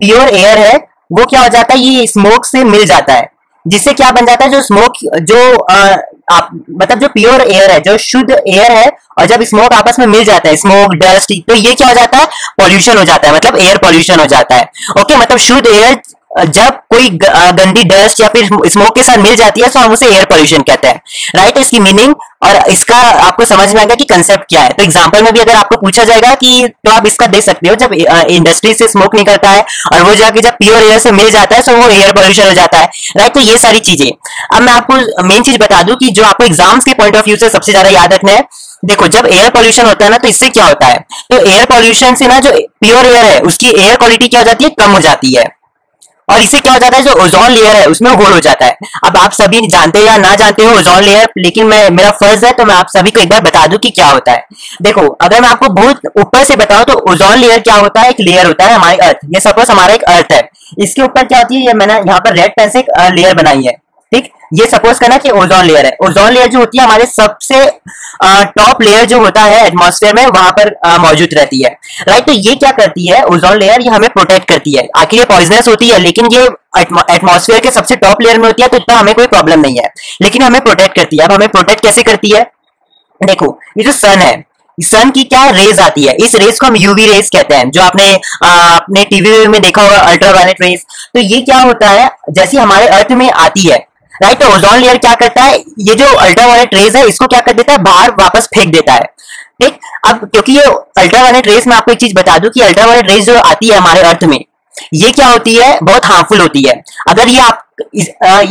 प्योर एयर है, वो क्या हो जाता है, ये स्मोक से मिल जाता है, जिससे क्या बन जाता है, जो स्मोक, जो आप मतलब जो प्योर एयर है, जो शुद्ध एयर है, और जब स्मोक आपस में मिल जाता है, स्मोक डस्ट, तो ये क्या हो जाता है, पॉल्यूशन हो जाता है, मतलब एयर पॉल्यूशन हो जाता है, ओके। मतलब शुद्ध एयर जब कोई गंदी डस्ट या फिर स्मोक के साथ मिल जाती है, तो हम उसे एयर पॉल्यूशन कहते हैं, राइट। इसकी मीनिंग और इसका आपको समझ में आएगा कि कंसेप्ट क्या है। तो एग्जांपल में भी अगर आपको पूछा जाएगा कि, तो आप इसका दे सकते हो, जब इंडस्ट्री से स्मोक निकलता है और वो जाके जब प्योर एयर से मिल जाता है, तो वो एयर पॉल्यूशन हो जाता है, राइट। तो ये सारी चीजें। अब मैं आपको मेन चीज बता दूं कि जो आपको एग्जाम्स के पॉइंट ऑफ व्यू से सबसे ज्यादा याद रखना है, देखो, जब एयर पॉल्यूशन होता है ना, तो इससे क्या होता है, तो एयर पॉल्यूशन से ना, जो प्योर एयर है उसकी एयर क्वालिटी क्या हो जाती है, कम हो जाती है, और इससे क्या हो जाता है, जो ओजोन लेयर है उसमें होल हो जाता है। अब आप सभी जानते हो या ना जानते हो ओजोन लेयर, लेकिन मेरा फर्ज है तो मैं आप सभी को एक बार बता दूं कि क्या होता है। देखो, अगर मैं आपको बहुत ऊपर से बताऊं तो ओजोन लेयर क्या होता है, एक लेयर होता है हमारी अर्थ, ये सपोज हमारा एक अर्थ है, इसके ऊपर क्या होती है, ये मैंने यहाँ पर रेड पेन से एक लेयर बनाई है, ठीक, ये सपोज करना कि ओजोन लेयर है। ओजोन लेयर जो होती है हमारे सबसे टॉप लेयर जो होता है एटमॉस्फेयर में, वहां पर मौजूद रहती है, राइट। तो ये क्या करती है, ओजोन लेयर, ये हमें प्रोटेक्ट करती है। आखिर ये पॉइजनस होती है, लेकिन ये एटमॉस्फेयर के सबसे टॉप लेयर में होती है, तो इतना हमें कोई प्रॉब्लम नहीं है, लेकिन हमें प्रोटेक्ट करती है। अब हमें प्रोटेक्ट कैसे करती है, देखो ये जो सन है, सन की क्या रेज आती है, इस रेज को हम यूवी रेज कहते हैं, जो आपने अपने टीवी में देखा होगा, अल्ट्रावायलेट रेज। तो ये क्या होता है, जैसे हमारे अर्थ में आती है, राइट, तो ओजोन लेयर क्या करता है, ये जो अल्ट्रावायलेट रेज है इसको क्या कर देता है, बाहर वापस फेंक देता है। ठीक, अब क्योंकि ये अल्ट्रावायलेट रेज, मैं आपको एक चीज बता दूं कि अल्ट्रावायलेट रेज जो आती है हमारे अर्थ में, ये क्या होती है, बहुत हार्मफुल होती है। अगर ये आप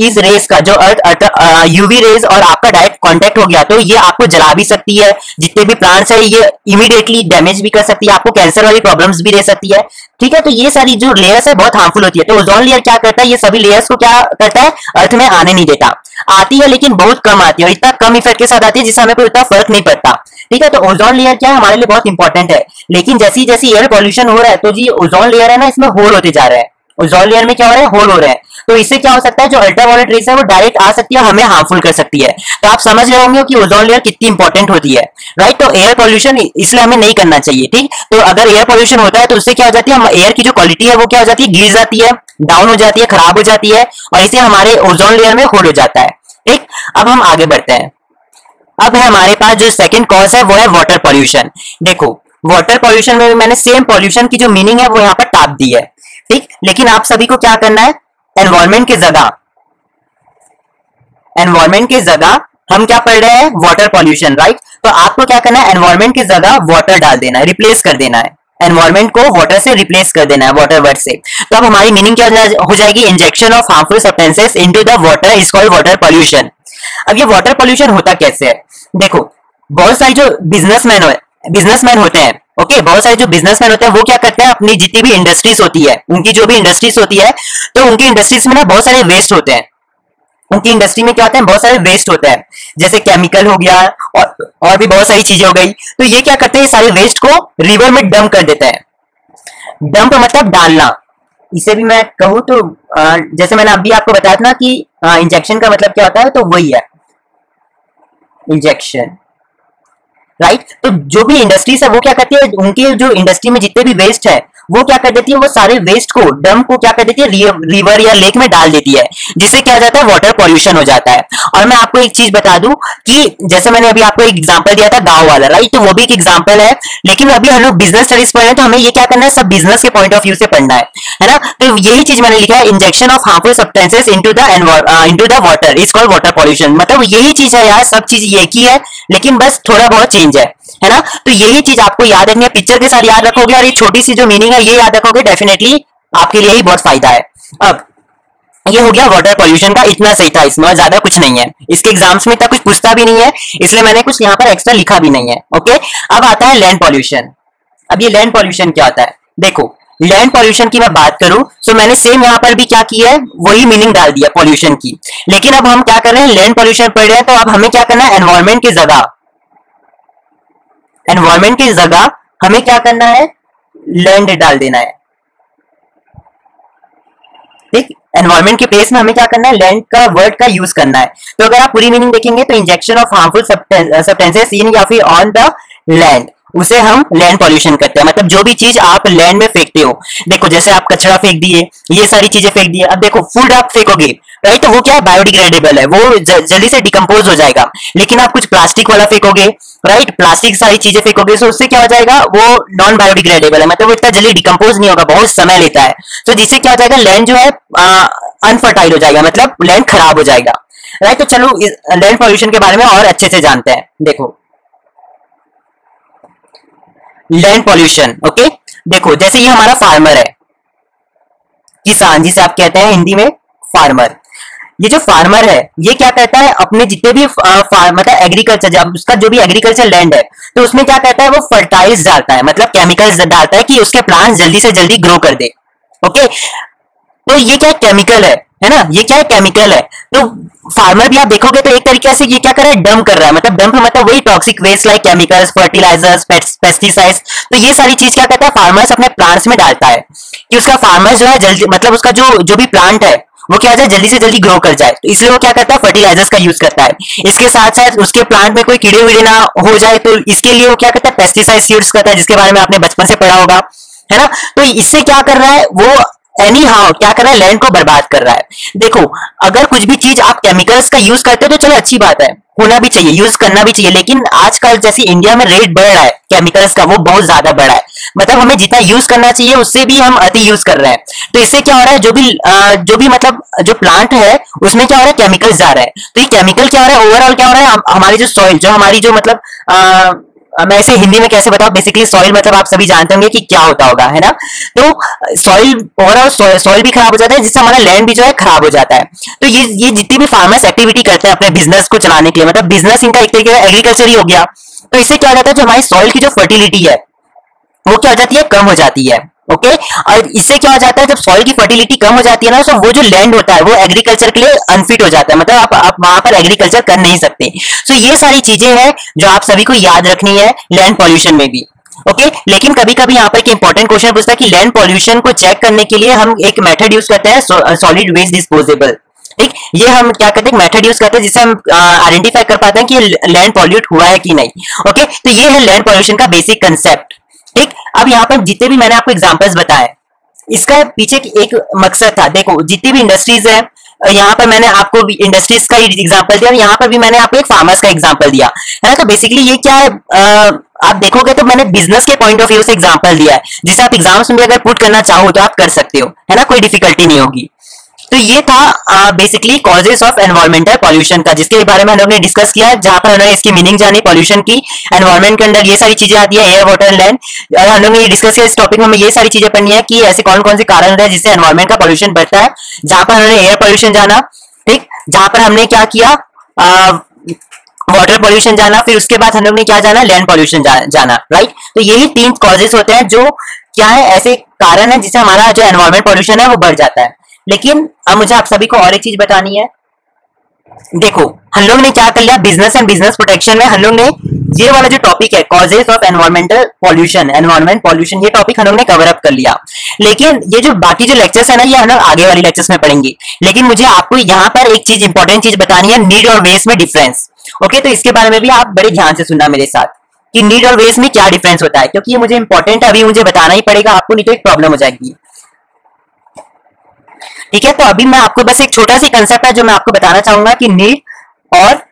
इस रेस का जो अर्थ यूवी रेज और आपका डायरेक्ट कांटेक्ट हो गया, तो ये आपको जला भी सकती है, जितने भी प्लांट्स है ये इमीडिएटली डैमेज भी कर सकती है, आपको कैंसर वाली प्रॉब्लम्स भी दे सकती है। ठीक है, तो ये सारी जो लेयर्स है बहुत हार्मफुल होती है। तो ओजोन लेयर क्या करता है, ये सभी लेयर्स को क्या करता है, अर्थ में आने नहीं देता। आती है लेकिन बहुत कम आती है, और इतना कम इफेक्ट के साथ आती है जिससे हमें कोई इतना फर्क नहीं पड़ता। ठीक है, तो ओजोन लेयर क्या है, हमारे लिए बहुत इंपॉर्टेंट है। लेकिन जैसी जैसी एयर पॉल्यूशन हो रहा है, तो जी ओजोन लेयर है ना, इसमें होल होते जा रहे हैं। ओजोन लेयर में क्या हो रहा है, होल हो रहे हैं। तो इससे क्या हो सकता है, जो अल्ट्रावायलेट रेस है वो डायरेक्ट आ सकती है, हमें हार्मफुल कर सकती है। तो आप समझ रहे होंगे कि ओजोन लेयर कितनी इंपॉर्टेंट होती है, राइट। तो एयर पॉल्यूशन इसलिए हमें नहीं करना चाहिए। ठीक, तो अगर एयर पॉल्यूशन होता है तो उससे क्या हो जाती है, एयर की जो क्वालिटी है वो क्या हो जाती है, गिर जाती है, डाउन हो जाती है, खराब हो जाती है, और इसे हमारे ओजोन लेयर में होल हो जाता है। ठीक, अब हम आगे बढ़ते हैं। अब है हमारे पास जो सेकंड कॉज है वो है वाटर पॉल्यूशन। देखो वाटर पॉल्यूशन में मैंने सेम पॉल्यूशन की जो मीनिंग है वो यहाँ पर टाप दी है। ठीक, लेकिन आप सभी को क्या करना है, एनवायरमेंट की जगह हम क्या पढ़ रहे हैं, वाटर पॉल्यूशन, राइट। तो आपको क्या करना है, एनवायरमेंट की जगह वाटर डाल देना है, रिप्लेस कर देना है, एनवायरमेंट को वाटर से रिप्लेस कर देना है, वाटर वर्ड से। तो अब हमारी मीनिंग क्या हो जाएगी, injection of harmful substances into the water is called water pollution. अब ये वाटर पॉल्यूशन होता कैसे है, देखो बहुत सारे जो बिजनेसमैन होते हैं, ओके, बहुत सारे जो बिजनेसमैन होते हैं वो क्या करते हैं, अपनी जितनी भी इंडस्ट्रीज होती है, उनकी जो भी इंडस्ट्रीज होती है, तो उनकी इंडस्ट्रीज में ना बहुत सारे वेस्ट होते हैं। उनकी इंडस्ट्री में क्या होता है, बहुत सारे वेस्ट होते हैं, जैसे केमिकल हो गया और भी बहुत सारी चीजें हो गई। तो ये क्या करते हैं, सारे वेस्ट को रिवर में डंप कर देते हैं। डंप मतलब डालना, इसे भी मैं कहूँ तो जैसे मैंने अभी आपको बताया था ना कि इंजेक्शन का मतलब क्या होता है, तो वही है इंजेक्शन, राइट। तो जो भी इंडस्ट्रीज है वो क्या करती है, उनके जो इंडस्ट्री में जितने भी वेस्ट है वो क्या कर देती है, वो सारे वेस्ट को, डंप को क्या कर देती है, रिवर या लेक में डाल देती है, जिससे क्या हो जाता है, वाटर पॉल्यूशन हो जाता है। और मैं आपको एक चीज बता दूं कि जैसे मैंने अभी आपको एक एग्जांपल दिया था गांव वाला, राइट, तो वो भी एक एग्जांपल है। लेकिन अभी हम लोग बिजनेस स्टडीज पढ़ रहे हैं, तो हमें ये क्या करना है, सब बिजनेस के पॉइंट ऑफ व्यू से पढ़ना है ना। तो यही चीज मैंने लिखा है, injection of harmful substances into the water is called water pollution. मतलब यही चीज है यार, सब चीज एक ही है, लेकिन बस थोड़ा बहुत चेंज है ना। तो यही चीज आपको याद रखनी है, पिक्चर के साथ याद रखोगे और ये छोटी सी जो मीनिंग है ये याद रखोगे, डेफिनेटली आपके लिए ही बहुत फायदा है। अब ये हो गया वाटर पॉल्यूशन का, इतना सही था, इसमें ज्यादा कुछ नहीं है, इसके एग्जाम्स में इतना कुछ पूछता भी नहीं है, इसलिए मैंने कुछ यहाँ पर एक्स्ट्रा लिखा भी नहीं है। ओके, अब आता है लैंड पॉल्यूशन। अब ये लैंड पॉल्यूशन क्या होता है, देखो लैंड पॉल्यूशन की मैं बात करूं तो मैंने सेम यहाँ पर भी क्या किया है, वही मीनिंग डाल दिया पॉल्यूशन की। लेकिन अब हम क्या कर रहे हैं, लैंड पॉल्यूशन पढ़ रहे हैं, तो अब हमें क्या करना है, एनवायरमेंट की जगह हमें क्या करना है, लैंड डाल देना है। ठीक, एनवायरमेंट के प्लेस में हमें क्या करना है, लैंड का वर्ड का यूज करना है। तो अगर आप पूरी मीनिंग देखेंगे तो injection of harmful substances in या फिर ऑन द लैंड, उसे हम लैंड पॉल्यूशन करते हैं। मतलब जो भी चीज आप लैंड में फेंकते हो, देखो जैसे आप कचरा फेंक दिए, ये सारी चीजें फेंक दिए, अब देखो फूड आप फेंकोगे, राइट, तो वो क्या है, बायोडिग्रेडेबल है, वो जल्दी से डिकम्पोज हो जाएगा। लेकिन आप कुछ प्लास्टिक वाला फेंकोगे, राइट, प्लास्टिक सारी चीजें फेंकोगे, तो उससे क्या हो जाएगा, वो नॉन बायोडिग्रेडेबल है, मतलब वो इतना जल्दी डिकम्पोज नहीं होगा, बहुत समय लेता है। तो जिससे क्या हो जाएगा, लैंड जो है अनफर्टाइल हो जाएगा, मतलब लैंड खराब हो जाएगा, राइट। तो चलो लैंड पॉल्यूशन के बारे में और अच्छे से जानते हैं। देखो लैंड पॉल्यूशन, ओके, देखो जैसे ये हमारा फार्मर है, किसान जिसे आप कहते हैं हिंदी में फार्मर। ये जो फार्मर है ये क्या करता है, अपने जितने भी मतलब एग्रीकल्चर, जब उसका जो भी एग्रीकल्चर लैंड है, तो उसमें क्या करता है, वो फर्टाइल्स डालता है, मतलब केमिकल्स डालता है कि उसके प्लांट जल्दी से जल्दी ग्रो कर दे। ओके, तो ये क्या केमिकल है, है ना, ये क्या है, केमिकल है। तो फार्मर भी आप देखोगे तो एक तरीके से ये क्या कर रहा है, डंप कर रहा है, मतलब डंप मतलब वही toxic waste like chemicals, fertilisers, pesticides. तो ये सारी चीज क्या करता है, फार्मर्स अपने प्लांट्स में डालता है कि उसका फार्मर जो है जल्दी, मतलब उसका जो जो भी प्लांट है वो क्या हो जाए, जल्दी से जल्दी ग्रो कर जाए। तो इसलिए वो क्या करता है, फर्टिलाइजर्स का यूज करता है। इसके साथ साथ उसके प्लांट में कोई कीड़े वीड़े ना हो जाए, तो इसके लिए वो क्या करता है, पेस्टिसाइड यूज करता है, जिसके बारे में आपने बचपन से पढ़ा होगा, है ना। तो इससे क्या कर रहा है वो, एनी हाउ क्या कर रहा है, लैंड को बर्बाद कर रहा है। देखो, अगर कुछ भी चीज आप केमिकल्स का यूज करते हो तो चलो अच्छी बात है, होना भी चाहिए, यूज करना भी चाहिए, लेकिन आजकल जैसे इंडिया में रेट बढ़ रहा है केमिकल्स का, वो बहुत ज्यादा बढ़ा है। मतलब हमें जितना यूज करना चाहिए उससे भी हम अति यूज कर रहे हैं। तो इससे क्या हो रहा है, जो भी मतलब जो प्लांट है उसमें क्या हो रहा है, केमिकल्स जा रहा है। तो ये केमिकल क्या हो रहा है, ओवरऑल क्या हो रहा है, हमारी जो सॉइल, जो हमारी जो मतलब मैं इसे हिंदी में कैसे बताऊं, बेसिकली सॉइल मतलब आप सभी जानते होंगे कि क्या होता होगा, है ना। तो सॉइल, ओवरऑल सॉइल भी खराब हो जाता है, जिससे हमारा लैंड भी जो है खराब हो जाता है। तो ये जितनी भी फार्मर्स एक्टिविटी करते हैं अपने बिजनेस को चलाने के लिए, मतलब बिजनेस इनका एक तरीके का एग्रीकल्चर ही हो गया। तो इससे क्या हो जाता है, जो हमारी सॉइल की जो फर्टिलिटी है वो क्या हो जाती है, कम हो जाती है। ओके, और इससे क्या हो जाता है, जब सॉइल की फर्टिलिटी कम हो जाती है ना, तो वो जो लैंड होता है वो एग्रीकल्चर के लिए अनफिट हो जाता है, मतलब आप वहां पर एग्रीकल्चर कर नहीं सकते। तो ये सारी चीजें हैं जो आप सभी को याद रखनी है लैंड पॉल्यूशन में भी। ओके, लेकिन कभी कभी यहाँ पर एक इंपॉर्टेंट क्वेश्चन पूछता है कि लैंड पॉल्यूशन को चेक करने के लिए हम एक मेथड यूज करते हैं, सॉलिड वेस्ट डिस्पोजेबल। ठीक, ये हम क्या करते हैं, मेथड यूज करते हैं जिससे हम आइडेंटिफाई कर पाते हैं कि लैंड पॉल्यूट हुआ है कि नहीं। ओके, तो ये है लैंड पॉल्यूशन का बेसिक कंसेप्ट। ठीक, अब यहाँ पर जितने भी मैंने आपको एग्जांपल्स बताए, इसका पीछे एक मकसद था। देखो, जितनी भी इंडस्ट्रीज है, यहाँ पर मैंने आपको इंडस्ट्रीज का एग्जांपल दिया, और यहाँ पर भी मैंने आपको एक फार्मर्स का एग्जांपल दिया, है ना। तो बेसिकली ये क्या है, आप देखोगे तो मैंने बिजनेस के पॉइंट ऑफ व्यू से एग्जांपल दिया है, जिसे आप एग्जाम्स में भी अगर पुट करना चाहो तो आप कर सकते हो, है ना, कोई डिफिकल्टी नहीं होगी। तो ये था basically causes of environmental pollution का, जिसके बारे में हम लोग ने डिस्कस किया, जहां पर हमने इसकी मीनिंग जानी पॉल्यूशन की। एनवायरमेंट के अंदर ये सारी चीजें आती है, एयर, वाटर, लैंड। हम लोग ने डिस्कस किया, इस टॉपिक में हमें ये सारी चीजें पढ़नी है कि ऐसे कौन कौन से कारण होते हैं जिससे एनवायरमेंट का पॉल्यूशन बढ़ता है। जहां पर हमने एयर पॉल्यूशन जाना, ठीक, जहां पर हमने क्या किया, वाटर पॉल्यूशन जाना, फिर उसके बाद हम लोग ने क्या जाना, लैंड पॉल्यूशन जाना, राइट। तो यही 3 कॉजेस होते हैं जो क्या है, ऐसे कारण है जिससे हमारा जो एनवायरमेंट पॉल्यूशन है वो बढ़ जाता है। लेकिन अब मुझे आप सभी को और एक चीज बतानी है। देखो, हम लोग ने क्या कर लिया, बिजनेस एंड बिजनेस प्रोटेक्शन में हम लोग ने ये वाला जो टॉपिक है, causes of environmental pollution, environment pollution, ये टॉपिक हम लोग ने कवर अप कर लिया। लेकिन ये जो बाकी जो लेक्चर्स है ना, ये हम लोग आगे वाली लेक्चर्स में पढ़ेंगे। लेकिन मुझे आपको यहाँ पर एक चीज, इंपॉर्टेंट चीज बतानी है, नीड और वेस्ट में डिफरेंस। ओके, तो इसके बारे में भी आप बड़े ध्यान से सुनना मेरे साथ कि नीड और वेस्ट में क्या डिफरेंस होता है, क्योंकि ये मुझे इंपॉर्टेंट है, अभी मुझे बताना ही पड़ेगा आपको, नहीं तो एक प्रॉब्लम हो जाएगी। ठीक है, तो अभी मैं आपको बस एक छोटा सा कंसेप्ट है जो मैं आपको बताना चाहूंगा कि नीड और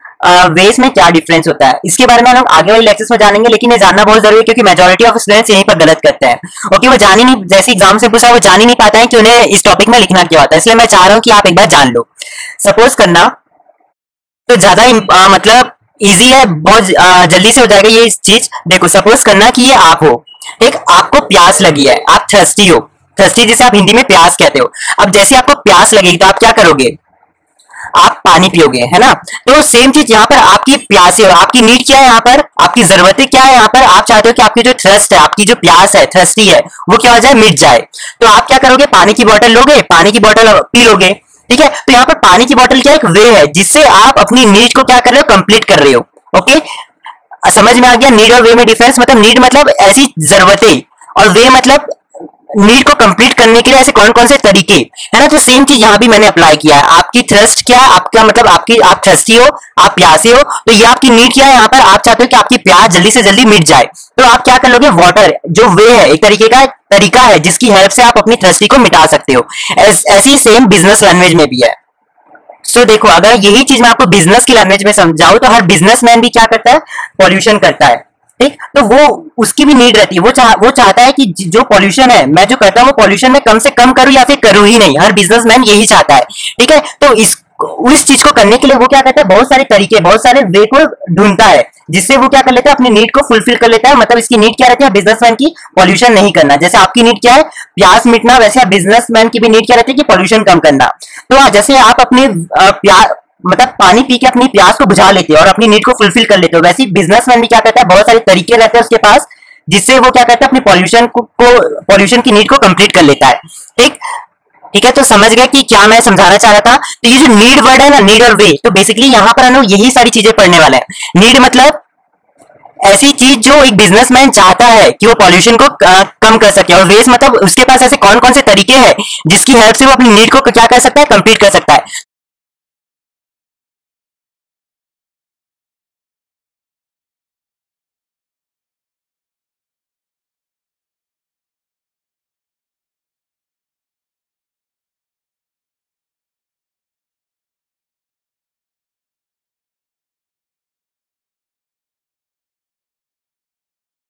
वेस्ट में क्या डिफरेंस होता है। इसके बारे में हम लोग आगे वाले लेक्चर्स में जानेंगे, लेकिन ये जानना बहुत जरूरी है क्योंकि मेजॉरिटी ऑफ स्टूडेंट्स यहीं पर गलत करते हैं। ओके, वो जान ही नहीं, जैसे एग्जाम से पूछा, वो जान ही नहीं पाता है कि उन्हें इस टॉपिक में लिखना क्या होता है। इसलिए मैं चाह रहा हूँ कि आप एक बार जान लो। सपोज करना, तो ज्यादा मतलब इजी है, बहुत जल्दी से हो जाएगा ये चीज। देखो, सपोज करना कि ये आप हो, एक आपको प्यास लगी है, आप थर्स्टी हो, थर्स्टी जिसे आप हिंदी में प्यास कहते हो। अब जैसे आपको प्यास लगेगी तो आप क्या करोगे, आप पानी पियोगे, है ना। तो सेम चीज यहाँ पर, आपकी प्यास है, आपकी नीड क्या है, यहाँ पर आपकी जरूरतें क्या है, यहाँ पर आप चाहते हो कि आपकी जो थ्रस्ट है, आपकी जो प्यास है, थ्रस्टी है, वो क्या हो जाए, मिट जाए। तो आप क्या करोगे, पानी की बोतल लोगे, पानी की बोतल पी लोगे। ठीक है, तो यहाँ पर पानी की बोतल क्या एक वे है जिससे आप अपनी नीड को क्या कर रहे हो, कंप्लीट कर रहे हो। ओके, समझ में आ गया नीड और वे में डिफरेंस। मतलब नीड मतलब ऐसी जरूरतें, और वे मतलब नीड को कंप्लीट करने के लिए ऐसे कौन कौन से तरीके, है ना। तो सेम चीज यहाँ भी मैंने अप्लाई किया है। आपकी थ्रस्ट क्या है, आपका मतलब आपकी, आप थ्रस्टी हो, आप प्यासे हो, तो ये आपकी नीड क्या है, यहाँ पर आप चाहते हो कि आपकी प्यास जल्दी से जल्दी मिट जाए। तो आप क्या कर लोगे, वाटर जो वे है, एक तरीके का तरीका है जिसकी हेल्प से आप अपनी थ्रस्टी को मिटा सकते हो। ऐसी सेम बिजनेस लैंग्वेज में भी है। सो देखो, अगर यही चीज मैं आपको बिजनेस की लैंग्वेज में समझाऊं तो हर बिजनेसमैन भी क्या करता है, पॉल्यूशन करता है। ठीक, तो वो उसकी भी नीड रहती है, वो चाहता है कि जो पॉल्यूशन है मैं जो करता हूँ वो पॉल्यूशन में कम से कम करूँ या फिर करूँ ही नहीं। हर बिजनेसमैन यही चाहता है। ठीक है, तो उस चीज को करने के लिए वो क्या करता है, बहुत सारे तरीके, बहुत सारे वे को ढूंढता है, जिससे वो क्या कर लेता है, अपनी नीड को फुलफिल कर लेता है। मतलब इसकी नीड क्या रहती है, बिजनेसमैन की पॉल्यूशन नहीं करना। जैसे आपकी नीड क्या है, प्यास मिटना, वैसे बिजनेसमैन की भी नीड क्या रहती है कि पॉल्यूशन कम करना। तो जैसे आप अपने मतलब पानी पी के अपनी प्यास को बुझा लेते हो और अपनी नीड को फुलफिल कर लेते हो, वैसे ही बिजनेसमैन भी क्या करता है, बहुत सारे तरीके रहते हैं उसके पास, जिससे वो क्या करता है, अपनी पॉल्यूशन की नीड को कंप्लीट कर लेता है। ठीक, ठीक है, तो समझ गए कि क्या मैं समझाना चाह रहा था। तो ये जो नीड वर्ड है ना, नीड और वे, तो बेसिकली यहाँ पर हम लोग यही सारी चीजें पढ़ने वाले हैं। नीड मतलब ऐसी चीज जो एक बिजनेसमैन चाहता है कि वो पॉल्यूशन को कम कर सके, और वेस्ट मतलब उसके पास ऐसे कौन कौन से तरीके हैं जिसकी हेल्प से वो अपनी नीड को क्या कर सकता है, कंप्लीट कर सकता है।